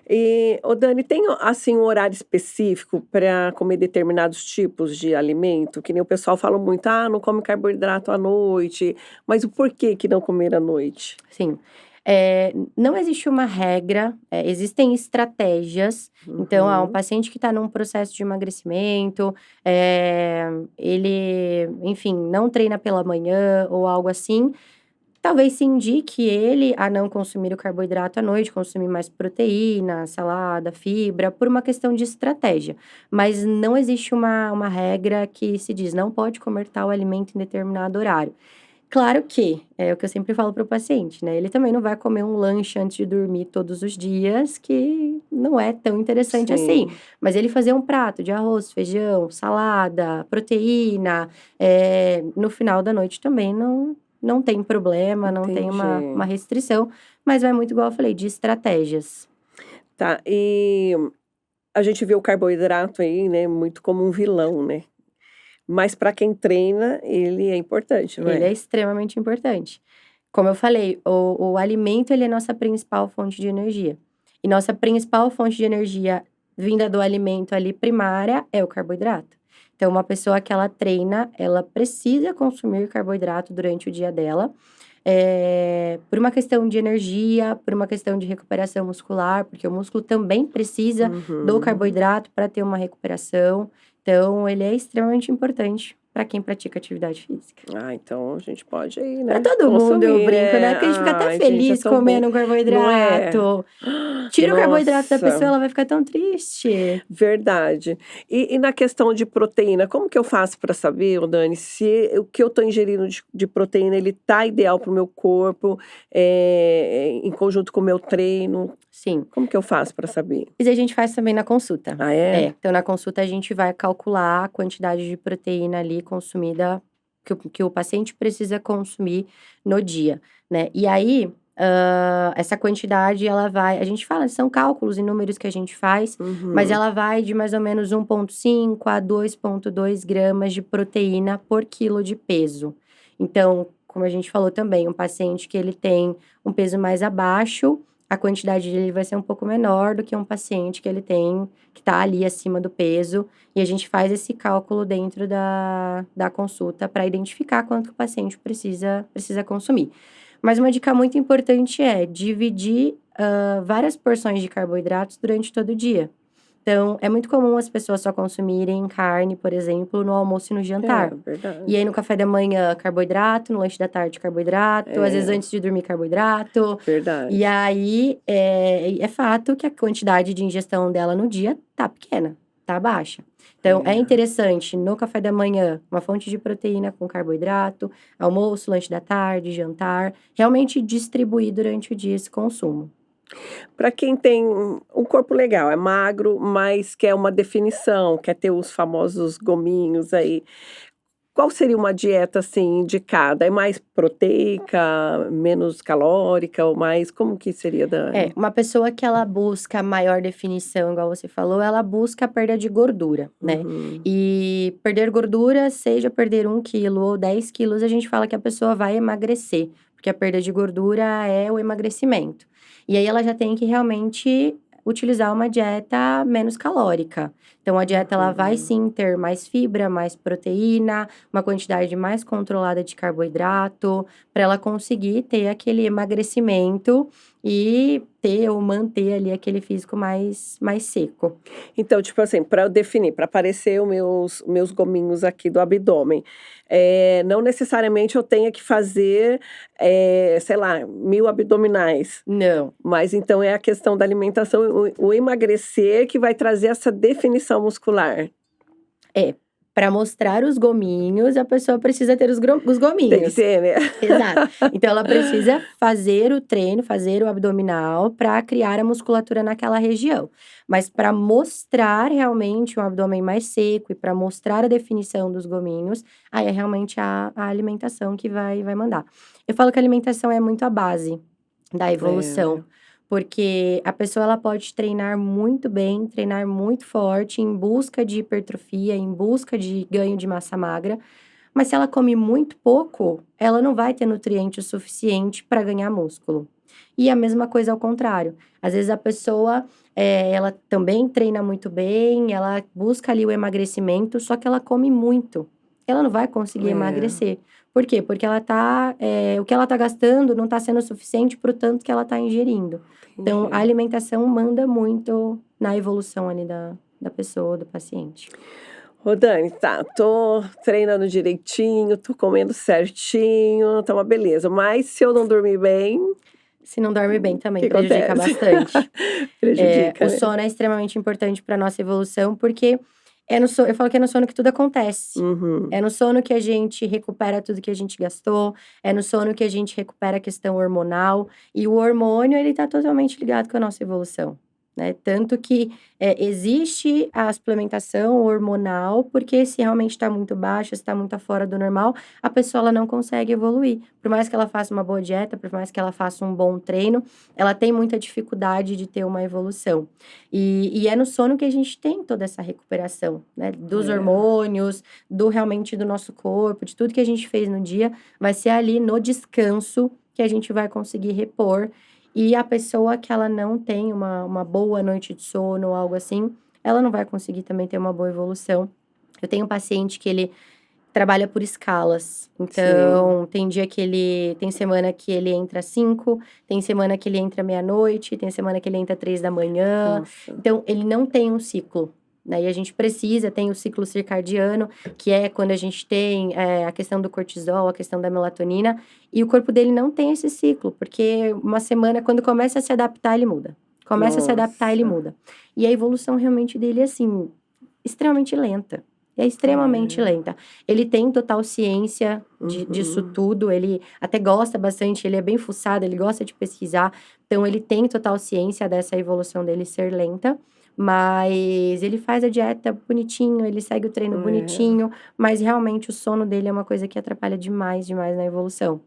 E, ô Dani, tem assim um horário específico para comer determinados tipos de alimento? Que nem o pessoal fala muito, ah, não come carboidrato à noite, mas o porquê que não comer à noite? Sim. Não existe uma regra, existem estratégias. Então, um Uhum. paciente que está num processo de emagrecimento, ele, enfim, não treina pela manhã ou algo assim, talvez se indique ele a não consumir o carboidrato à noite, consumir mais proteína, salada, fibra, por uma questão de estratégia. Mas não existe uma regra que se diz, não pode comer tal alimento em determinado horário. Claro que, é o que eu sempre falo para o paciente, né, ele também não vai comer um lanche antes de dormir todos os dias, que não é tão interessante assim. Sim, Mas ele fazer um prato de arroz, feijão, salada, proteína, no final da noite também não tem problema, não tem uma entendi. restrição, mas vai muito igual eu falei, de estratégias. Tá, e a gente vê o carboidrato aí, né, muito como um vilão, né? Mas para quem treina, ele é importante, não Ele é é? extremamente importante. Como eu falei, o alimento, ele é nossa principal fonte de energia. E nossa principal fonte de energia vinda do alimento ali primária é o carboidrato. Então, uma pessoa que ela treina, ela precisa consumir carboidrato durante o dia dela, por uma questão de energia, por uma questão de recuperação muscular, porque o músculo também precisa do Uhum. carboidrato para ter uma recuperação. Então, ele é extremamente importante para quem pratica atividade física. Ah, então a gente pode aí, Pra né, todo mundo eu consumir, brinco, né, né. porque a gente fica até Ai, gente, é feliz tão bom, comendo um não é? carboidrato. Tira o carboidrato da pessoa, Nossa, ela vai ficar tão triste. verdade. E na questão de proteína, como que eu faço para saber, ô Dani, se o que eu estou ingerindo de proteína, ele tá ideal para o meu corpo, em conjunto com o meu treino? Sim, Como que eu faço para saber? mas a gente faz também na consulta. Ah, é? Então na consulta a gente vai calcular a quantidade de proteína ali consumida, que o paciente precisa consumir no dia, né. E aí, essa quantidade ela vai, a gente fala, são cálculos e números que a gente faz, mas Uhum. ela vai de mais ou menos 1,5 a 2,2 gramas de proteína por quilo de peso. Então, como a gente falou também, um paciente que ele tem um peso mais abaixo, a quantidade dele vai ser um pouco menor do que um paciente que tá ali acima do peso, e a gente faz esse cálculo dentro da consulta para identificar quanto que o paciente precisa consumir. Mas uma dica muito importante é dividir, várias porções de carboidratos durante todo o dia. Então, é muito comum as pessoas só consumirem carne, por exemplo, no almoço e no É, jantar. E aí, verdade. no café da manhã, carboidrato, no lanche da tarde, carboidrato, às vezes É, antes de dormir, carboidrato. E verdade. aí, é fato que a quantidade de ingestão dela no dia tá pequena, tá baixa. Então, é É. interessante, no café da manhã, uma fonte de proteína com carboidrato, almoço, lanche da tarde, jantar, realmente distribuir durante o dia esse consumo. Para quem tem um corpo legal, é magro, mas quer uma definição, quer ter os famosos gominhos aí, qual seria uma dieta, assim, indicada? É mais proteica, menos calórica ou mais como que seria, Dani? Uma pessoa que ela busca maior definição, igual você falou, ela busca a perda de gordura, né. Uhum. E perder gordura, seja perder 1 quilo ou 10 quilos, a gente fala que a pessoa vai emagrecer, porque a perda de gordura é o emagrecimento. E aí ela já tem que realmente utilizar uma dieta menos calórica. Então a dieta ela vai Uhum. sim ter mais fibra, mais proteína, uma quantidade mais controlada de carboidrato, para ela conseguir ter aquele emagrecimento e ter ou manter ali aquele físico mais seco. Então, tipo assim, para eu definir, para aparecer os meus gominhos aqui do abdômen, não necessariamente eu tenha que fazer, sei lá, 1000 abdominais, Não. mas então é a questão da alimentação, o emagrecer que vai trazer essa definição muscular. É, para mostrar os gominhos, a pessoa precisa ter os Tem que gominhos. ter, né? Exato. Então ela precisa fazer o treino, fazer o abdominal para criar a musculatura naquela região. Mas para mostrar realmente um abdômen mais seco e para mostrar a definição dos gominhos, aí é realmente a alimentação que vai mandar. Eu falo que a alimentação é muito a base da É, né? evolução, porque a pessoa ela pode treinar muito bem, treinar muito forte em busca de hipertrofia, em busca de ganho de massa magra, mas se ela come muito pouco, ela não vai ter nutriente o suficiente para ganhar músculo. E a mesma coisa ao contrário. Às vezes a pessoa, ela também treina muito bem, ela busca ali o emagrecimento, só que ela come muito. Ela não vai conseguir É, emagrecer. Por quê? Porque o que ela tá gastando não tá sendo suficiente para o tanto que ela tá ingerindo. Então, a entendi. alimentação manda muito na evolução ali da pessoa, do paciente. Ô Dani, tá, tô treinando direitinho, tô comendo certinho, tá uma beleza, mas se eu não dormir bem, o Se não dorme bem também que prejudica acontece? bastante. Prejudica, O né? sono é extremamente importante para nossa evolução, porque eu falo que é no sono que tudo acontece. Uhum. É no sono que a gente recupera tudo que a gente gastou, é no sono que a gente recupera a questão hormonal, e o hormônio ele tá totalmente ligado com a nossa evolução, né. Tanto que, existe a suplementação hormonal, porque se realmente está muito baixa, se está muito fora do normal, a pessoa ela não consegue evoluir. Por mais que ela faça uma boa dieta, por mais que ela faça um bom treino, ela tem muita dificuldade de ter uma evolução. E é no sono que a gente tem toda essa recuperação, né, dos É. hormônios, do realmente do nosso corpo, de tudo que a gente fez no dia, vai ser ali no descanso que a gente vai conseguir repor. E a pessoa que ela não tem uma boa noite de sono ou algo assim, ela não vai conseguir também ter uma boa evolução. Eu tenho um paciente que ele trabalha por escalas. Sim. Então, tem semana que ele entra às 5, tem semana que ele entra meia-noite, tem semana que ele entra 3 da manhã. Nossa. Então, ele não tem um ciclo, né, e a gente tem o ciclo circadiano, que é quando a gente tem, a questão do cortisol, a questão da melatonina, e o corpo dele não tem esse ciclo, porque uma semana quando começa a se adaptar, ele muda. Começa a se adaptar, ele Nossa. muda. E a evolução realmente dele é, assim, extremamente lenta. É extremamente É. lenta. Ele tem total ciência disso Uhum. tudo, ele até gosta bastante, ele é bem fuçado, ele gosta de pesquisar, então ele tem total ciência dessa evolução dele ser lenta, mas ele faz a dieta bonitinho, ele segue o treino É. bonitinho, mas realmente o sono dele é uma coisa que atrapalha demais, demais na evolução.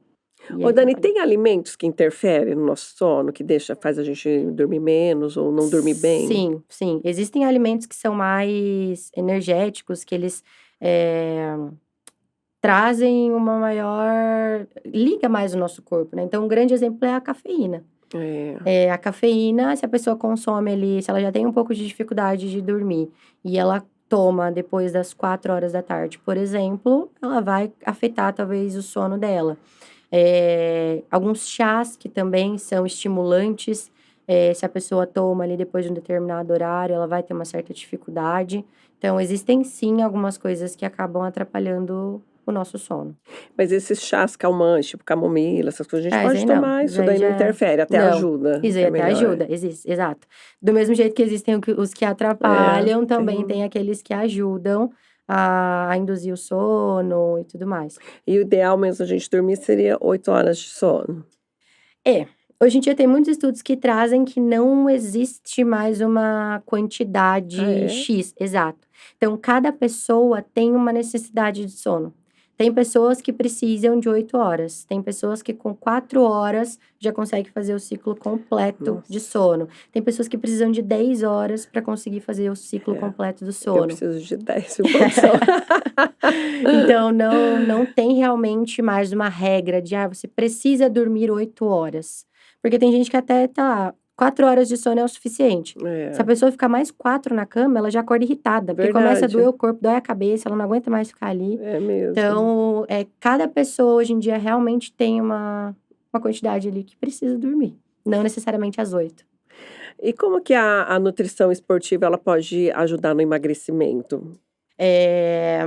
E Ô ele Dani, trabalha. tem alimentos que interferem no nosso sono, que faz a gente dormir menos ou não dormir bem? Sim, sim. Existem alimentos que são mais energéticos, que eles, eh trazem uma maior liga mais o nosso corpo, né, então um grande exemplo é a cafeína. É. A cafeína, se a pessoa consome ali, se ela já tem um pouco de dificuldade de dormir, e ela toma depois das 4 horas da tarde, por exemplo, ela vai afetar talvez o sono dela. Alguns chás que também são estimulantes, se a pessoa toma ali depois de um determinado horário, ela vai ter uma certa dificuldade. Então existem sim algumas coisas que acabam atrapalhando o nosso sono. Mas esses chás calmantes, tipo camomila, essas coisas, a gente Ah, isso pode aí não, tomar, isso isso aí daí não já interfere, até não, ajuda, isso aí é até melhor. ajuda, existe, exato. Do mesmo jeito que existem os que É, atrapalham, também tem tem. aqueles que ajudam a induzir o sono e tudo mais. E o ideal mesmo a gente dormir seria 8 horas de sono. É, hoje em dia tem muitos estudos que trazem que não existe mais uma Ah, quantidade é? X, exato. Então cada pessoa tem uma necessidade de sono. Tem pessoas que precisam de 8 horas. Tem pessoas que com 4 horas já conseguem fazer o ciclo completo de Nossa. sono. Tem pessoas que precisam de 10 horas para conseguir fazer o ciclo É, completo do eu sono. preciso de 10 sem condição. Então, não tem realmente mais uma regra de, você precisa dormir 8 horas. Porque tem gente que até tá 4 horas de sono é o suficiente. Se a É, pessoa ficar mais 4 na cama, ela já acorda irritada, porque começa a doer verdade. o corpo, dói a cabeça, ela não aguenta mais ficar ali. É mesmo. Então, cada pessoa hoje em dia realmente tem uma quantidade ali que precisa dormir. Não necessariamente às 8. E como que a nutrição esportiva, ela pode ajudar no emagrecimento? Eh,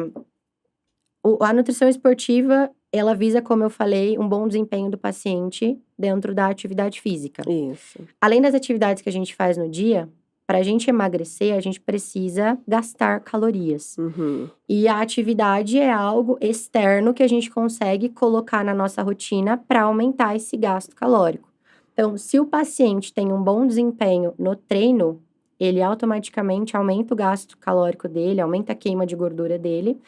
a nutrição esportiva, ela visa, como eu falei, um bom desempenho do paciente dentro da atividade física. Isso. Além das atividades que a gente faz no dia, para a gente emagrecer, a gente precisa gastar calorias. Uhum. E a atividade é algo externo que a gente consegue colocar na nossa rotina para aumentar esse gasto calórico. Então, se o paciente tem um bom desempenho no treino, ele automaticamente aumenta o gasto calórico dele, aumenta a queima de gordura dele,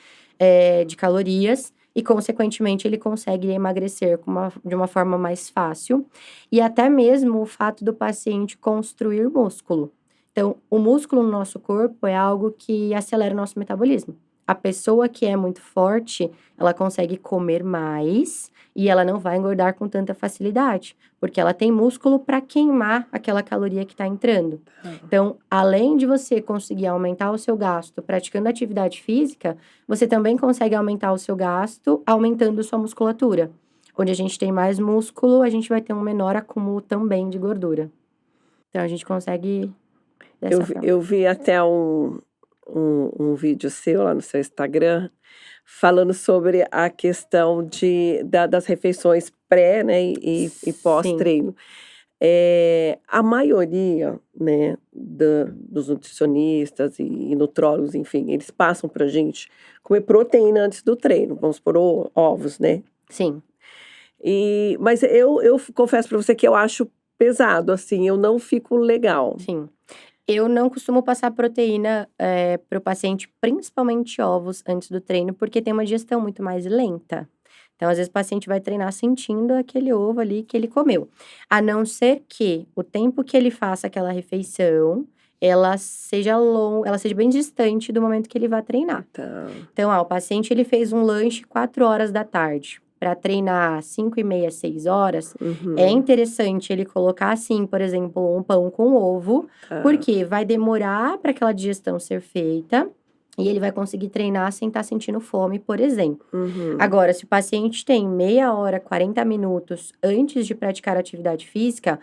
de calorias, e, consequentemente, ele consegue emagrecer de uma forma mais fácil. E até mesmo o fato do paciente construir músculo. Então, o músculo no nosso corpo é algo que acelera o nosso metabolismo. A pessoa que é muito forte, ela consegue comer mais e ela não vai engordar com tanta facilidade, porque ela tem músculo para queimar aquela caloria que está entrando. Tá. Então, além de você conseguir aumentar o seu gasto praticando atividade física, você também consegue aumentar o seu gasto aumentando sua musculatura. Onde a gente tem mais músculo, a gente vai ter um menor acúmulo também de gordura. Então, a gente consegue dessa forma. Eu vi até um vídeo seu lá no seu Instagram, falando sobre a questão das refeições pré, né, e Sim. pós-treino. A maioria, né, dos nutricionistas e nutrólogos, enfim, eles passam pra gente comer proteína antes do treino, vamos supor, ovos, né? Sim. Mas eu confesso pra você que eu acho pesado, assim, eu não fico legal. Sim. Eu não costumo passar proteína para o paciente, principalmente ovos, antes do treino, porque tem uma digestão muito mais lenta. Então, às vezes, o paciente vai treinar sentindo aquele ovo ali que ele comeu. A não ser que o tempo que ele faça aquela refeição, ela seja bem distante do momento que ele vai treinar. Tá. Então, o paciente ele fez um lanche 4 horas da tarde. Para treinar 5h30, 6 horas, é Uhum. interessante ele colocar, assim, por exemplo, um pão com ovo, Tá. porque vai demorar para aquela digestão ser feita e ele vai conseguir treinar sem estar sentindo fome, por exemplo. Uhum. Agora, se o paciente tem meia hora, 40 minutos antes de praticar atividade física,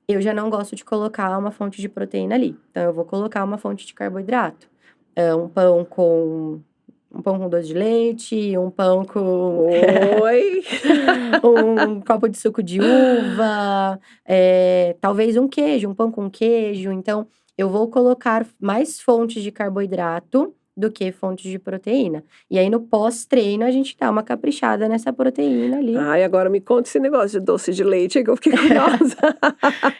eu já não gosto de colocar uma fonte de proteína ali. Então, eu vou colocar uma fonte de carboidrato. Um pão com doce de leite, um pão com Oi! um copo de suco de uva, talvez um queijo, um pão com queijo. Então, eu vou colocar mais fontes de carboidrato do que fontes de proteína. E aí, no pós-treino, a gente dá uma caprichada nessa proteína ali. Ai, agora me conta esse negócio de doce de leite que eu fiquei curiosa.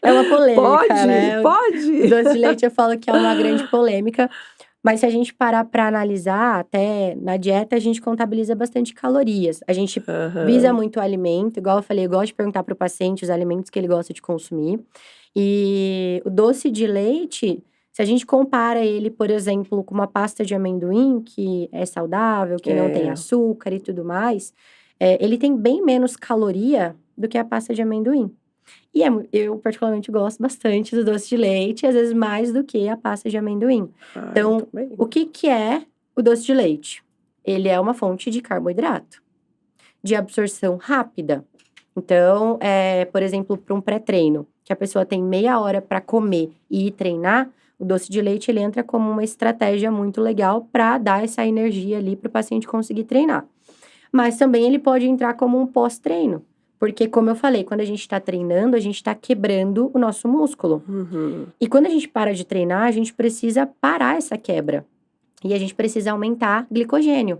É uma polêmica, Pode? né? Pode? O doce de leite eu falo que é uma grande polêmica. Mas se a gente parar para analisar, até na dieta a gente contabiliza bastante calorias. A gente visa Aham. muito o alimento, igual eu falei, eu gosto de perguntar para o paciente os alimentos que ele gosta de consumir. E o doce de leite, se a gente compara ele, por exemplo, com uma pasta de amendoim, que é saudável, que não tem açúcar e tudo mais, ele tem bem menos caloria do que a pasta de amendoim. E eu, particularmente, gosto bastante do doce de leite, às vezes mais do que a pasta de amendoim. Ah, eu Então, também. o que é o doce de leite? Ele é uma fonte de carboidrato, de absorção rápida. Então, por exemplo, para um pré-treino, que a pessoa tem meia hora para comer e ir treinar, o doce de leite ele entra como uma estratégia muito legal para dar essa energia ali para o paciente conseguir treinar. Mas também ele pode entrar como um pós-treino. Porque, como eu falei, quando a gente está treinando, a gente está quebrando o nosso músculo. Uhum. E quando a gente para de treinar, a gente precisa parar essa quebra. E a gente precisa aumentar glicogênio.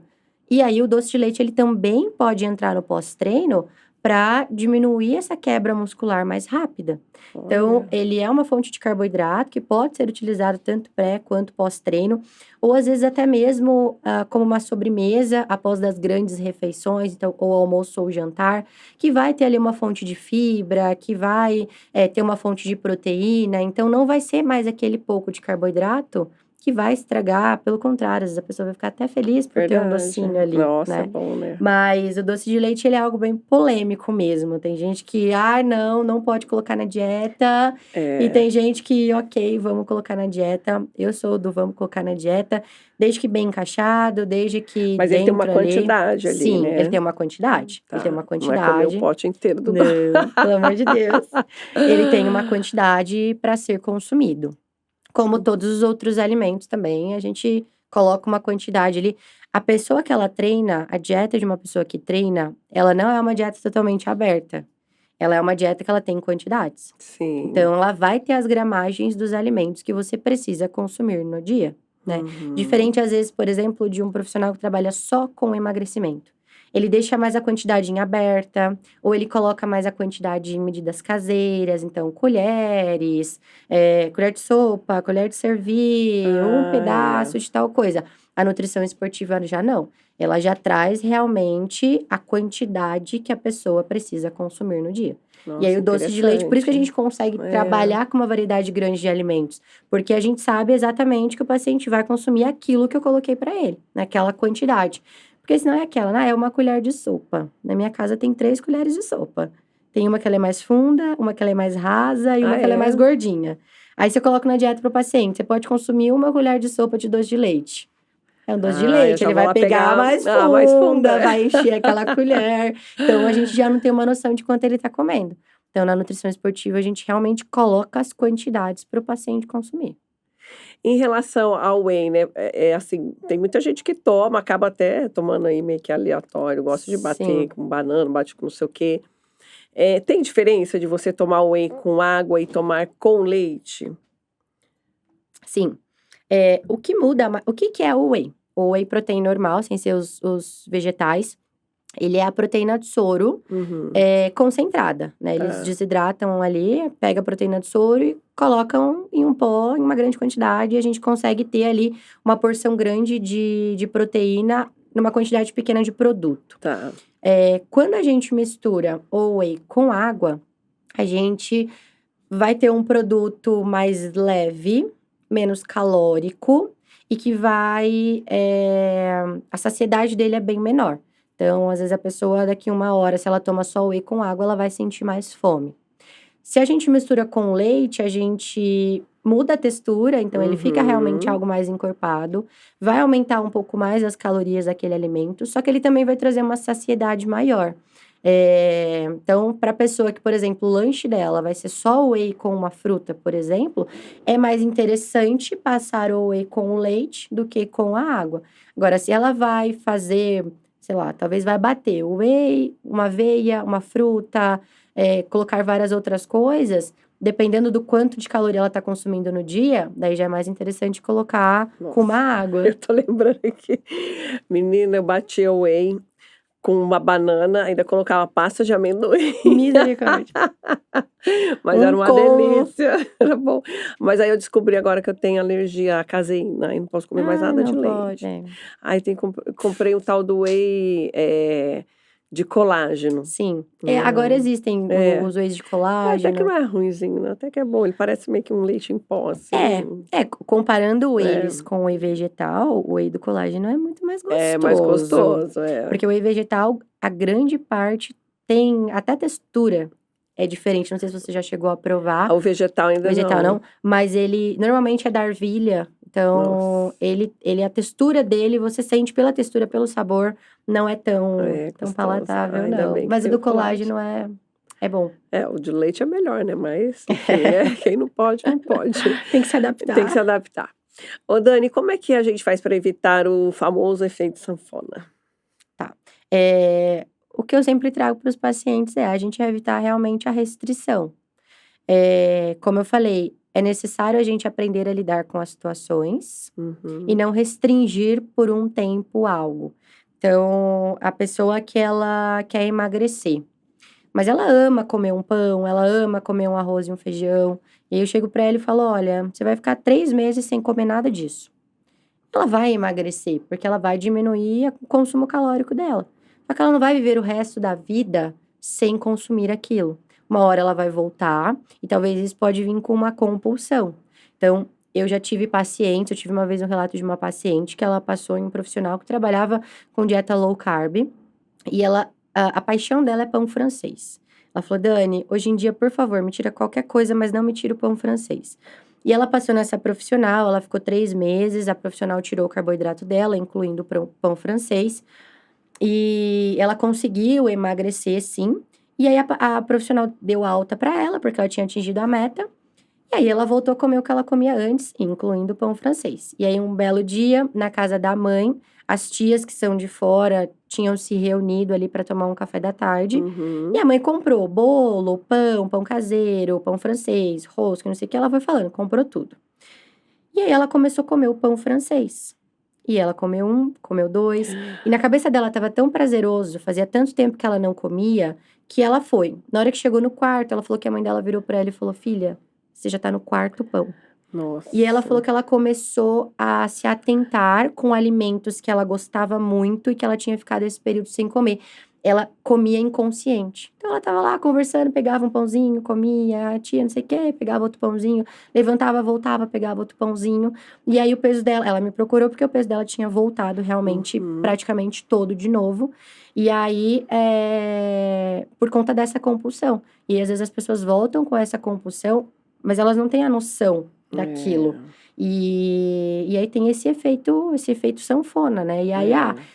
E aí, o doce de leite, ele também pode entrar no pós-treino para diminuir essa quebra muscular mais rápida. Então, Olha. ele é uma fonte de carboidrato que pode ser utilizado tanto pré quanto pós-treino, ou às vezes até mesmo como uma sobremesa após das grandes refeições, então, ou almoço ou jantar, que vai ter ali uma fonte de fibra, que vai ter uma fonte de proteína. Então, não vai ser mais aquele pouco de carboidrato que vai estragar, pelo contrário, às vezes a pessoa vai ficar até feliz por ter um Verdade. docinho ali, Nossa, é né? bom, né? Mas o doce de leite, ele é algo bem polêmico mesmo. Tem gente que, não pode colocar na dieta. E É. tem gente que, ok, vamos colocar na dieta. Eu sou do vamos colocar na dieta, desde que bem encaixado, desde que Mas ele tem uma dentro ali. quantidade ali, Sim, ele né? tem uma quantidade. Ele tem uma Tá. Não é comer o quantidade. pote inteiro do Não, pelo amor de Deus. Ele tem uma quantidade para ser consumido. Como todos os outros alimentos também, a gente coloca uma quantidade ali. A pessoa que ela treina, a dieta de uma pessoa que treina, ela não é uma dieta totalmente aberta. Ela é uma dieta que ela tem quantidades. Sim. Então, ela vai ter as gramagens dos alimentos que você precisa consumir no dia, né? Uhum. Diferente, às vezes, por exemplo, de um profissional que trabalha só com emagrecimento. Ele deixa mais a quantidade em aberta, ou ele coloca mais a quantidade em medidas caseiras, então colheres, colher de sopa, colher de servir, um pedaço de tal coisa. A nutrição esportiva já não. Ela já traz realmente a quantidade que a pessoa precisa consumir no dia. Nossa, E aí o doce de leite, por isso que a gente consegue trabalhar com uma variedade grande de alimentos. Porque a gente sabe exatamente que o paciente vai consumir aquilo que eu coloquei para ele, naquela quantidade. Porque senão é aquela, é uma colher de sopa. Na minha casa tem 3 colheres de sopa. Tem uma que ela é mais funda, uma que ela é mais rasa e uma que ela é mais gordinha. Aí você coloca na dieta pro paciente, você pode consumir uma colher de sopa de doce de leite. É um doce de leite, ele vai pegar a mais funda, vai encher aquela colher. Então, a gente já não tem uma noção de quanto ele tá comendo. Então, na nutrição esportiva, a gente realmente coloca as quantidades para o paciente consumir. Em relação ao whey, né, assim, tem muita gente que toma, acaba até tomando aí meio que aleatório, gosta de bater Sim. com banana, bate com não sei o quê. Tem diferença de você tomar whey com água e tomar com leite? Sim. O que muda, o que é o whey? O whey protein normal, sem ser os vegetais, ele é a proteína de soro Uhum. concentrada, né? Eles Tá. desidratam ali, pega a proteína de soro e colocam em um pó, em uma grande quantidade, e a gente consegue ter ali uma porção grande de proteína numa quantidade pequena de produto. Tá. Quando a gente mistura o whey com água, a gente vai ter um produto mais leve, menos calórico e que vai. A saciedade dele é bem menor. Então, às vezes, a pessoa, daqui 1 hora, se ela toma só whey com água, ela vai sentir mais fome. Se a gente mistura com leite, a gente muda a textura, então ele fica realmente algo mais encorpado. Vai aumentar um pouco mais as calorias daquele alimento, só que ele também vai trazer uma saciedade maior. Então, para a pessoa que, por exemplo, o lanche dela vai ser só whey com uma fruta, por exemplo, é mais interessante passar o whey com o leite do que com a água. Agora, se ela vai fazer, sei lá, talvez vai bater o whey, uma aveia, uma fruta, colocar várias outras coisas, dependendo do quanto de caloria ela está consumindo no dia, daí já é mais interessante colocar com uma água. Eu tô lembrando aqui, menina, eu batia o whey com uma banana, ainda colocava pasta de amendoim. Misericórdia. Mas era uma delícia, era bom. Mas aí eu descobri agora que eu tenho alergia à caseína, e não posso comer mais nada de não leite. pode, Aí comprei um tal do whey de colágeno. Sim. Agora existem os wheys de Até que colágeno. não é ruimzinho, né? Até que é bom. Ele parece meio que um leite em pó, assim. Comparando eles com o whey vegetal, o whey do colágeno é muito mais gostoso. É mais gostoso, Porque o whey vegetal, a grande parte tem até textura. É diferente, não sei se você já chegou a provar. O vegetal ainda O vegetal não, mas ele normalmente é da ervilha. Então, a textura dele, você sente pela textura, pelo sabor, não é tão palatável, não. Mas o do colágeno é bom. O de leite é melhor, né? Mas, enfim, né? Quem não pode, não pode. Tem que se adaptar. Tem que se adaptar. Ô, Dani, como é que a gente faz para evitar o famoso efeito sanfona? Tá. O que eu sempre trago para os pacientes a gente evitar realmente a restrição. Como eu falei, é necessário a gente aprender a lidar com as situações e não restringir por um tempo algo. Então, a pessoa que ela quer emagrecer. Mas ela ama comer um pão, ela ama comer um arroz e um feijão. E aí eu chego pra ela e falo, olha, você vai ficar 3 meses sem comer nada disso. Ela vai emagrecer, porque ela vai diminuir o consumo calórico dela. Só que ela não vai viver o resto da vida sem consumir aquilo. Uma hora ela vai voltar e talvez isso pode vir com uma compulsão. Então, eu já tive pacientes, eu tive uma vez um relato de uma paciente que ela passou em um profissional que trabalhava com dieta low carb e a paixão dela é pão francês. Ela falou, Dani, hoje em dia, por favor, me tira qualquer coisa, mas não me tira o pão francês. E ela passou nessa profissional, ela ficou 3 meses, a profissional tirou o carboidrato dela, incluindo o pão francês. E ela conseguiu emagrecer, sim. E aí a profissional deu alta pra ela, porque ela tinha atingido a meta. E aí ela voltou a comer o que ela comia antes, incluindo o pão francês. E aí um belo dia, na casa da mãe, as tias que são de fora tinham se reunido ali para tomar um café da tarde. E a mãe comprou bolo, pão caseiro, pão francês, rosca, não sei o que. Ela foi falando, comprou tudo. E aí ela começou a comer o pão francês. E ela comeu um, comeu dois. E na cabeça dela tava tão prazeroso, fazia tanto tempo que ela não comia, que ela foi. Na hora que chegou no quarto, ela falou que a mãe dela virou pra ela e falou, filha, você já tá no 4º pão. Nossa. E ela falou que ela começou a se atentar com alimentos que ela gostava muito e que ela tinha ficado esse período sem comer. Ela comia inconsciente. Então, ela tava lá conversando, pegava um pãozinho, comia, a tia não sei o quê, pegava outro pãozinho, levantava, voltava, pegava outro pãozinho. E aí, o peso dela, ela me procurou porque o peso dela tinha voltado realmente praticamente todo de novo. E aí, por conta dessa compulsão. E às vezes as pessoas voltam com essa compulsão, mas elas não têm a noção daquilo. E aí tem esse efeito sanfona, né? E aí,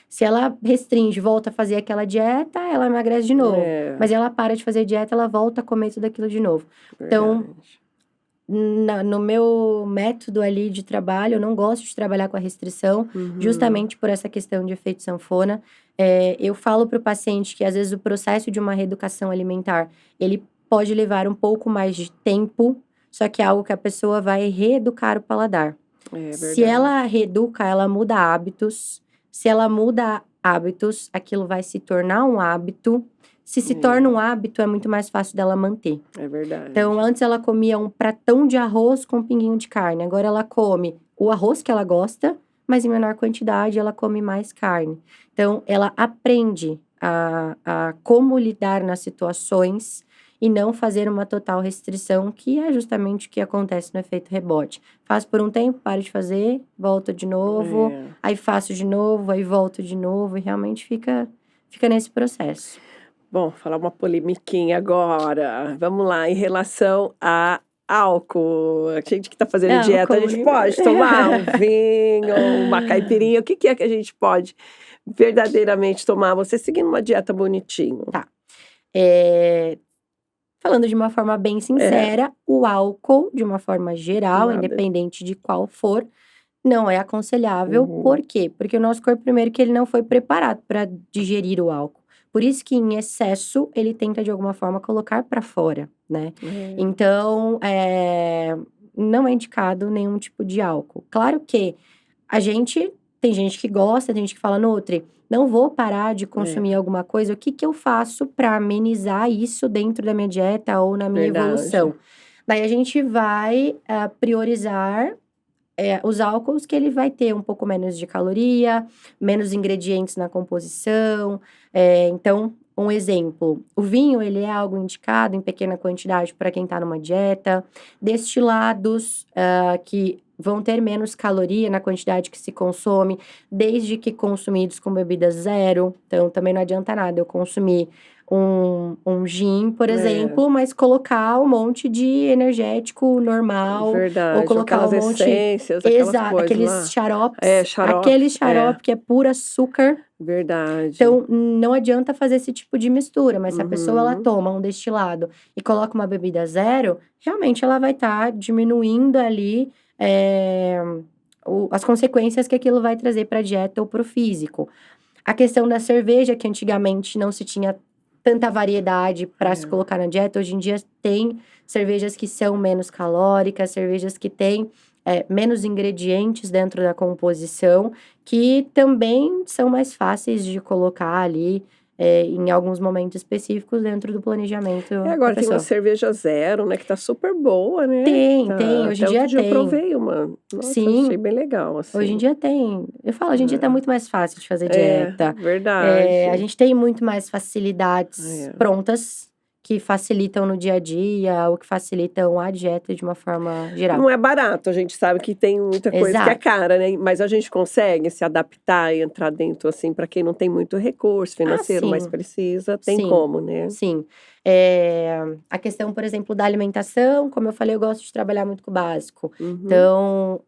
se ela restringe, volta a fazer aquela dieta, ela emagrece de novo. Mas ela para de fazer dieta, ela volta a comer tudo aquilo de novo. Então, no meu método ali de trabalho, eu não gosto de trabalhar com a restrição, justamente por essa questão de efeito sanfona. Eu falo para o paciente que, às vezes, o processo de uma reeducação alimentar, ele pode levar um pouco mais de tempo, só que é algo que a pessoa vai reeducar o paladar. Se ela reeduca, ela muda hábitos. Se ela muda hábitos, aquilo vai se tornar um hábito. Se torna um hábito, é muito mais fácil dela manter. É verdade. Então, antes ela comia um pratão de arroz com um pinguinho de carne. Agora ela come o arroz que ela gosta, mas em menor quantidade, ela come mais carne. Então, ela aprende a como lidar nas situações e não fazer uma total restrição, que é justamente o que acontece no efeito rebote. Faço por um tempo, paro de fazer, volto de novo, aí faço de novo, aí volto de novo, e realmente fica nesse processo. Bom, falar uma polemiquinha agora. Vamos lá, em relação a álcool. A gente que tá fazendo dieta, a gente pode tomar um vinho, uma caipirinha. O que é que a gente pode verdadeiramente tomar? Você seguindo uma dieta bonitinho. Tá. Falando de uma forma bem sincera, o álcool, de uma forma geral, independente de qual for, não é aconselhável. Por quê? Porque o nosso corpo, primeiro, que ele não foi preparado para digerir o álcool. Por isso que, em excesso, ele tenta, de alguma forma, colocar para fora, né? Então, não é indicado nenhum tipo de álcool. Claro que tem gente que gosta, tem gente que fala, Nutri, não vou parar de consumir alguma coisa, o que eu faço para amenizar isso dentro da minha dieta ou na minha evolução? Daí a gente vai priorizar os álcools que ele vai ter um pouco menos de caloria, menos ingredientes na composição. Então, um exemplo, o vinho, ele é algo indicado em pequena quantidade para quem está numa dieta. Destilados, que vão ter menos caloria na quantidade que se consome, desde que consumidos com bebida zero. Então, também não adianta nada eu consumir um gin, por exemplo, mas colocar um monte de energético normal. Verdade. Ou colocar um monte... essências, Exato, aqueles xaropes. Aquele xarope que é puro açúcar. Verdade. Então, não adianta fazer esse tipo de mistura. Mas se a pessoa, ela toma um destilado e coloca uma bebida zero, realmente ela vai estar diminuindo ali as consequências que aquilo vai trazer para a dieta ou para o físico. A questão da cerveja, que antigamente não se tinha tanta variedade para se colocar na dieta. Hoje em dia tem cervejas que são menos calóricas, cervejas que têm menos ingredientes dentro da composição, que também são mais fáceis de colocar ali em alguns momentos específicos dentro do planejamento E da agora tem uma pessoa. cerveja zero, né, que tá super boa, né? Tem, Tá, hoje em até outro dia dia eu tem. provei uma. Nossa, achei Sim, bem legal, hoje em assim. dia tem. Eu falo, hoje em dia tá muito mais fácil de fazer dieta. A Verdade. gente tem muito mais facilidades É. prontas que facilitam no dia a dia ou que facilitam a dieta de uma forma geral. Não é barato, a gente sabe que tem muita coisa que é Exato. cara, né? Mas a gente consegue se adaptar e entrar dentro, assim, para quem não tem muito recurso Ah, financeiro, mas sim. precisa, tem Sim, como, né? sim. A questão, por exemplo, da alimentação, como eu falei, eu gosto de trabalhar muito com o básico. Uhum. Então,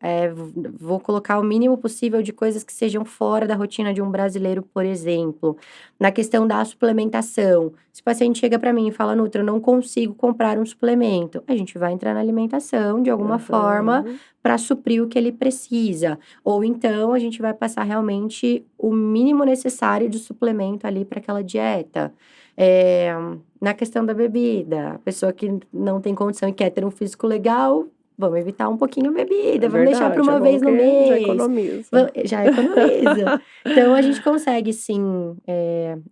vou colocar o mínimo possível de coisas que sejam fora da rotina de um brasileiro, por exemplo. Na questão da suplementação, se o paciente chega para mim e fala, Nutra, eu não consigo comprar um suplemento, a gente vai entrar na alimentação de alguma forma Aham. para suprir o que ele precisa. Ou então, a gente vai passar realmente o mínimo necessário de suplemento ali para aquela dieta. É, na questão da bebida, a pessoa que não tem condição e quer ter um físico legal, vamos evitar um pouquinho a bebida, É vamos deixar para verdade, é uma bom vez no que já mês, economiza. já economiza. Então, a gente consegue, sim,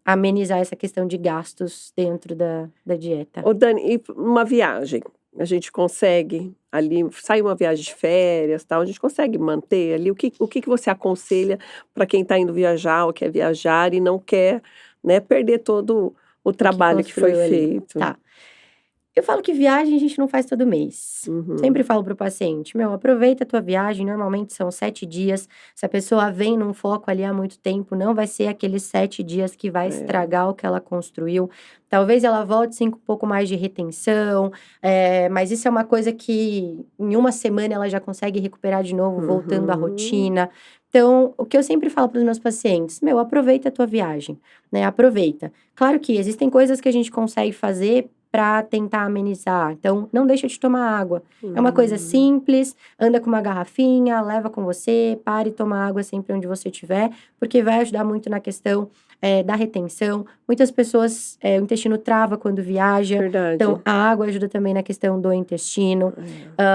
amenizar essa questão de gastos dentro da dieta. Ô, Dani, e uma viagem? A gente consegue ali, sai uma viagem de férias, tal, a gente consegue manter ali? O que você aconselha para quem está indo viajar ou quer viajar e não quer, né, perder todo o O que trabalho que foi construiu ali. feito? Tá. Eu falo que viagem a gente não faz todo mês. Uhum. Sempre falo pro paciente, meu, aproveita a tua viagem, normalmente são 7 dias. Se a pessoa vem num foco ali há muito tempo, não vai ser aqueles 7 dias que vai É, estragar o que ela construiu. Talvez ela volte sim com um pouco mais de retenção, mas isso é uma coisa que em uma semana ela já consegue recuperar de novo, voltando à uhum. rotina. Então, o que eu sempre falo para os meus pacientes, meu, aproveita a tua viagem, né? Aproveita. Claro que existem coisas que a gente consegue fazer para tentar amenizar. Então, não deixa de tomar água. É uma coisa Hum. simples, anda com uma garrafinha, leva com você, pare e toma água sempre onde você estiver, porque vai ajudar muito na questão da retenção. Muitas pessoas, o intestino trava quando viaja, então Verdade. a água ajuda também na questão do intestino.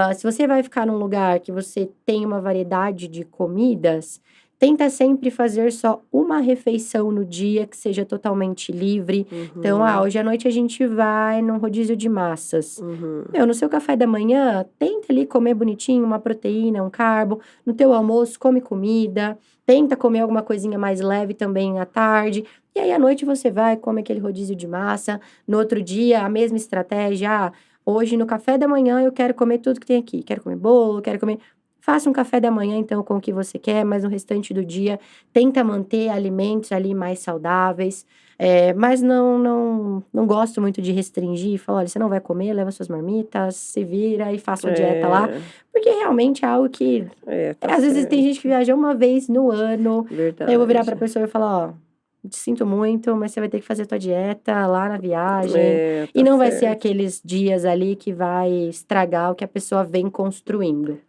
É. Se você vai ficar num lugar que você tem uma variedade de comidas, tenta sempre fazer só uma refeição no dia que seja totalmente livre. Então, Uhum. hoje à noite a gente vai num rodízio de massas. Uhum. Meu, no seu café da manhã, tenta ali comer bonitinho, uma proteína, um carbo. No teu almoço, come comida. Tenta comer alguma coisinha mais leve também à tarde. E aí, à noite, você vai, come aquele rodízio de massa. No outro dia, a mesma estratégia. Hoje, no café da manhã, eu quero comer tudo que tem aqui. Quero comer bolo, quero comer... Faça um café da manhã, então, com o que você quer, mas no restante do dia, tenta manter alimentos ali mais saudáveis. Mas não gosto muito de restringir, falar, olha, você não vai comer, leva suas marmitas, se vira e faça a dieta lá, É, porque realmente é algo que, tá às vezes tem gente que certo. viaja uma vez no ano, aí eu vou virar pra Verdade. pessoa e falar, ó, te sinto muito, mas você vai ter que fazer a tua dieta lá na viagem, e Tá não vai ser certo. aqueles dias ali que vai estragar o que a pessoa vem construindo.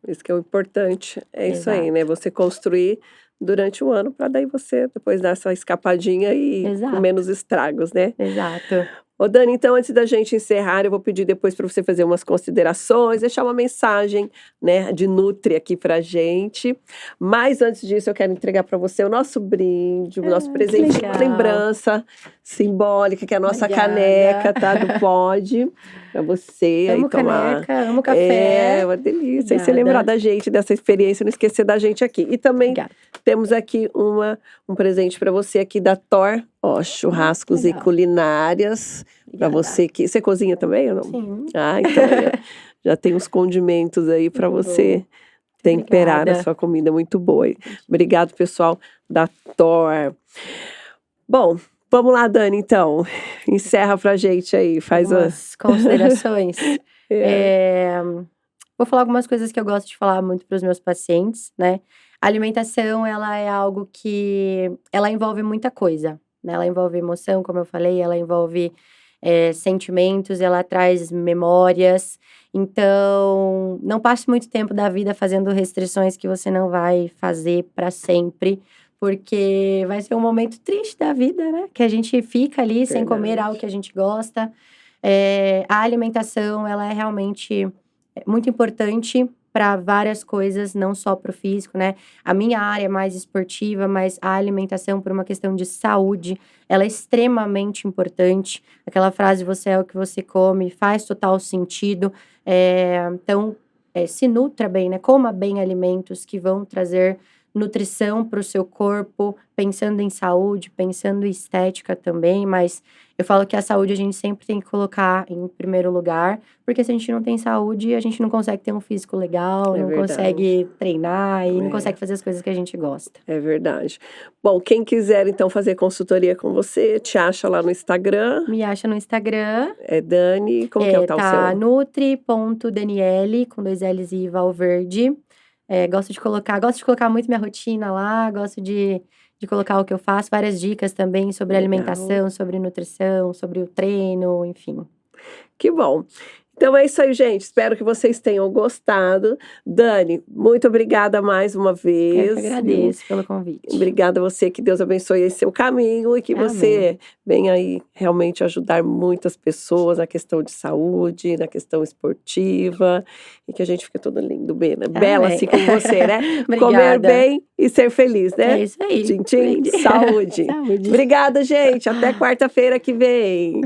Isso que é o importante. É isso aí, né? Exato, Você construir durante o ano para daí você depois dar essa escapadinha e com exato, menos estragos, né? exato. Ô Dani, então antes da gente encerrar, eu vou pedir depois para você fazer umas considerações, deixar uma mensagem, né, de Nutri aqui pra gente. Mas antes disso, eu quero entregar para você o nosso brinde, o nosso Ah, que presente, uma legal. lembrança simbólica, que é a nossa Obrigada. caneca, tá? Do Pod, para você aí Amo tomar. caneca, amo É café. uma delícia. E você lembrar Obrigada, da gente, dessa experiência, não esquecer da gente aqui. E também obrigada. temos aqui um presente para você aqui da Thor, ó, Que churrascos e legal. culinárias. Para Obrigada. você que. Você cozinha também ou não? Sim. Ah, então aí, ó, já tem uns condimentos aí para Muito bom. você Muito temperar a obrigada. sua comida muito boa. Obrigado, pessoal da Thor. Bom, vamos lá, Dani, então. Encerra pra gente aí, faz a. Algumas considerações. É, Eh, Vou falar algumas coisas que eu gosto de falar muito para os meus pacientes, né. A alimentação, ela é algo que ela envolve muita coisa, né, ela envolve emoção, como eu falei, ela envolve, sentimentos, ela traz memórias. Então, não passe muito tempo da vida fazendo restrições que você não vai fazer para sempre, porque vai ser um momento triste da vida, né, que a gente fica ali sem comer algo verdade. que a gente gosta. A alimentação, ela é realmente muito importante, para várias coisas, não só para o físico, né? A minha área é mais esportiva, mas a alimentação, por uma questão de saúde, ela é extremamente importante. Aquela frase, você é o que você come, faz total sentido. Então, se nutra bem, né? Coma bem alimentos que vão trazer nutrição para o seu corpo, pensando em saúde, pensando em estética também, mas eu falo que a saúde a gente sempre tem que colocar em primeiro lugar, porque se a gente não tem saúde, a gente não consegue ter um físico legal, É não verdade. consegue treinar e não É. consegue fazer as coisas que a gente gosta. É verdade. Bom, quem quiser então fazer consultoria com você, te acha lá no Instagram. Me acha no Instagram, É Dani, como que é o tal tá seu? nutri.daniele, com 2 L's e Valverde. Gosto de colocar muito minha rotina lá, gosto de colocar o que eu faço, várias dicas também sobre Legal. alimentação, sobre nutrição, sobre o treino, enfim. Que bom. Então é isso aí, gente. Espero que vocês tenham gostado. Dani, muito obrigada mais uma Eu vez, que viu? agradeço pelo convite. Obrigada a você, que Deus abençoe esse seu caminho e que Amém. você venha aí realmente ajudar muitas pessoas na questão de saúde, na questão esportiva, e que a gente fique tudo lindo, bela Amém. assim como você, né? Comer Obrigada. bem e ser feliz, É né? isso aí. Tchim, tchim, Aprendi. saúde. Saúde. Obrigada, gente. Até quarta-feira que vem.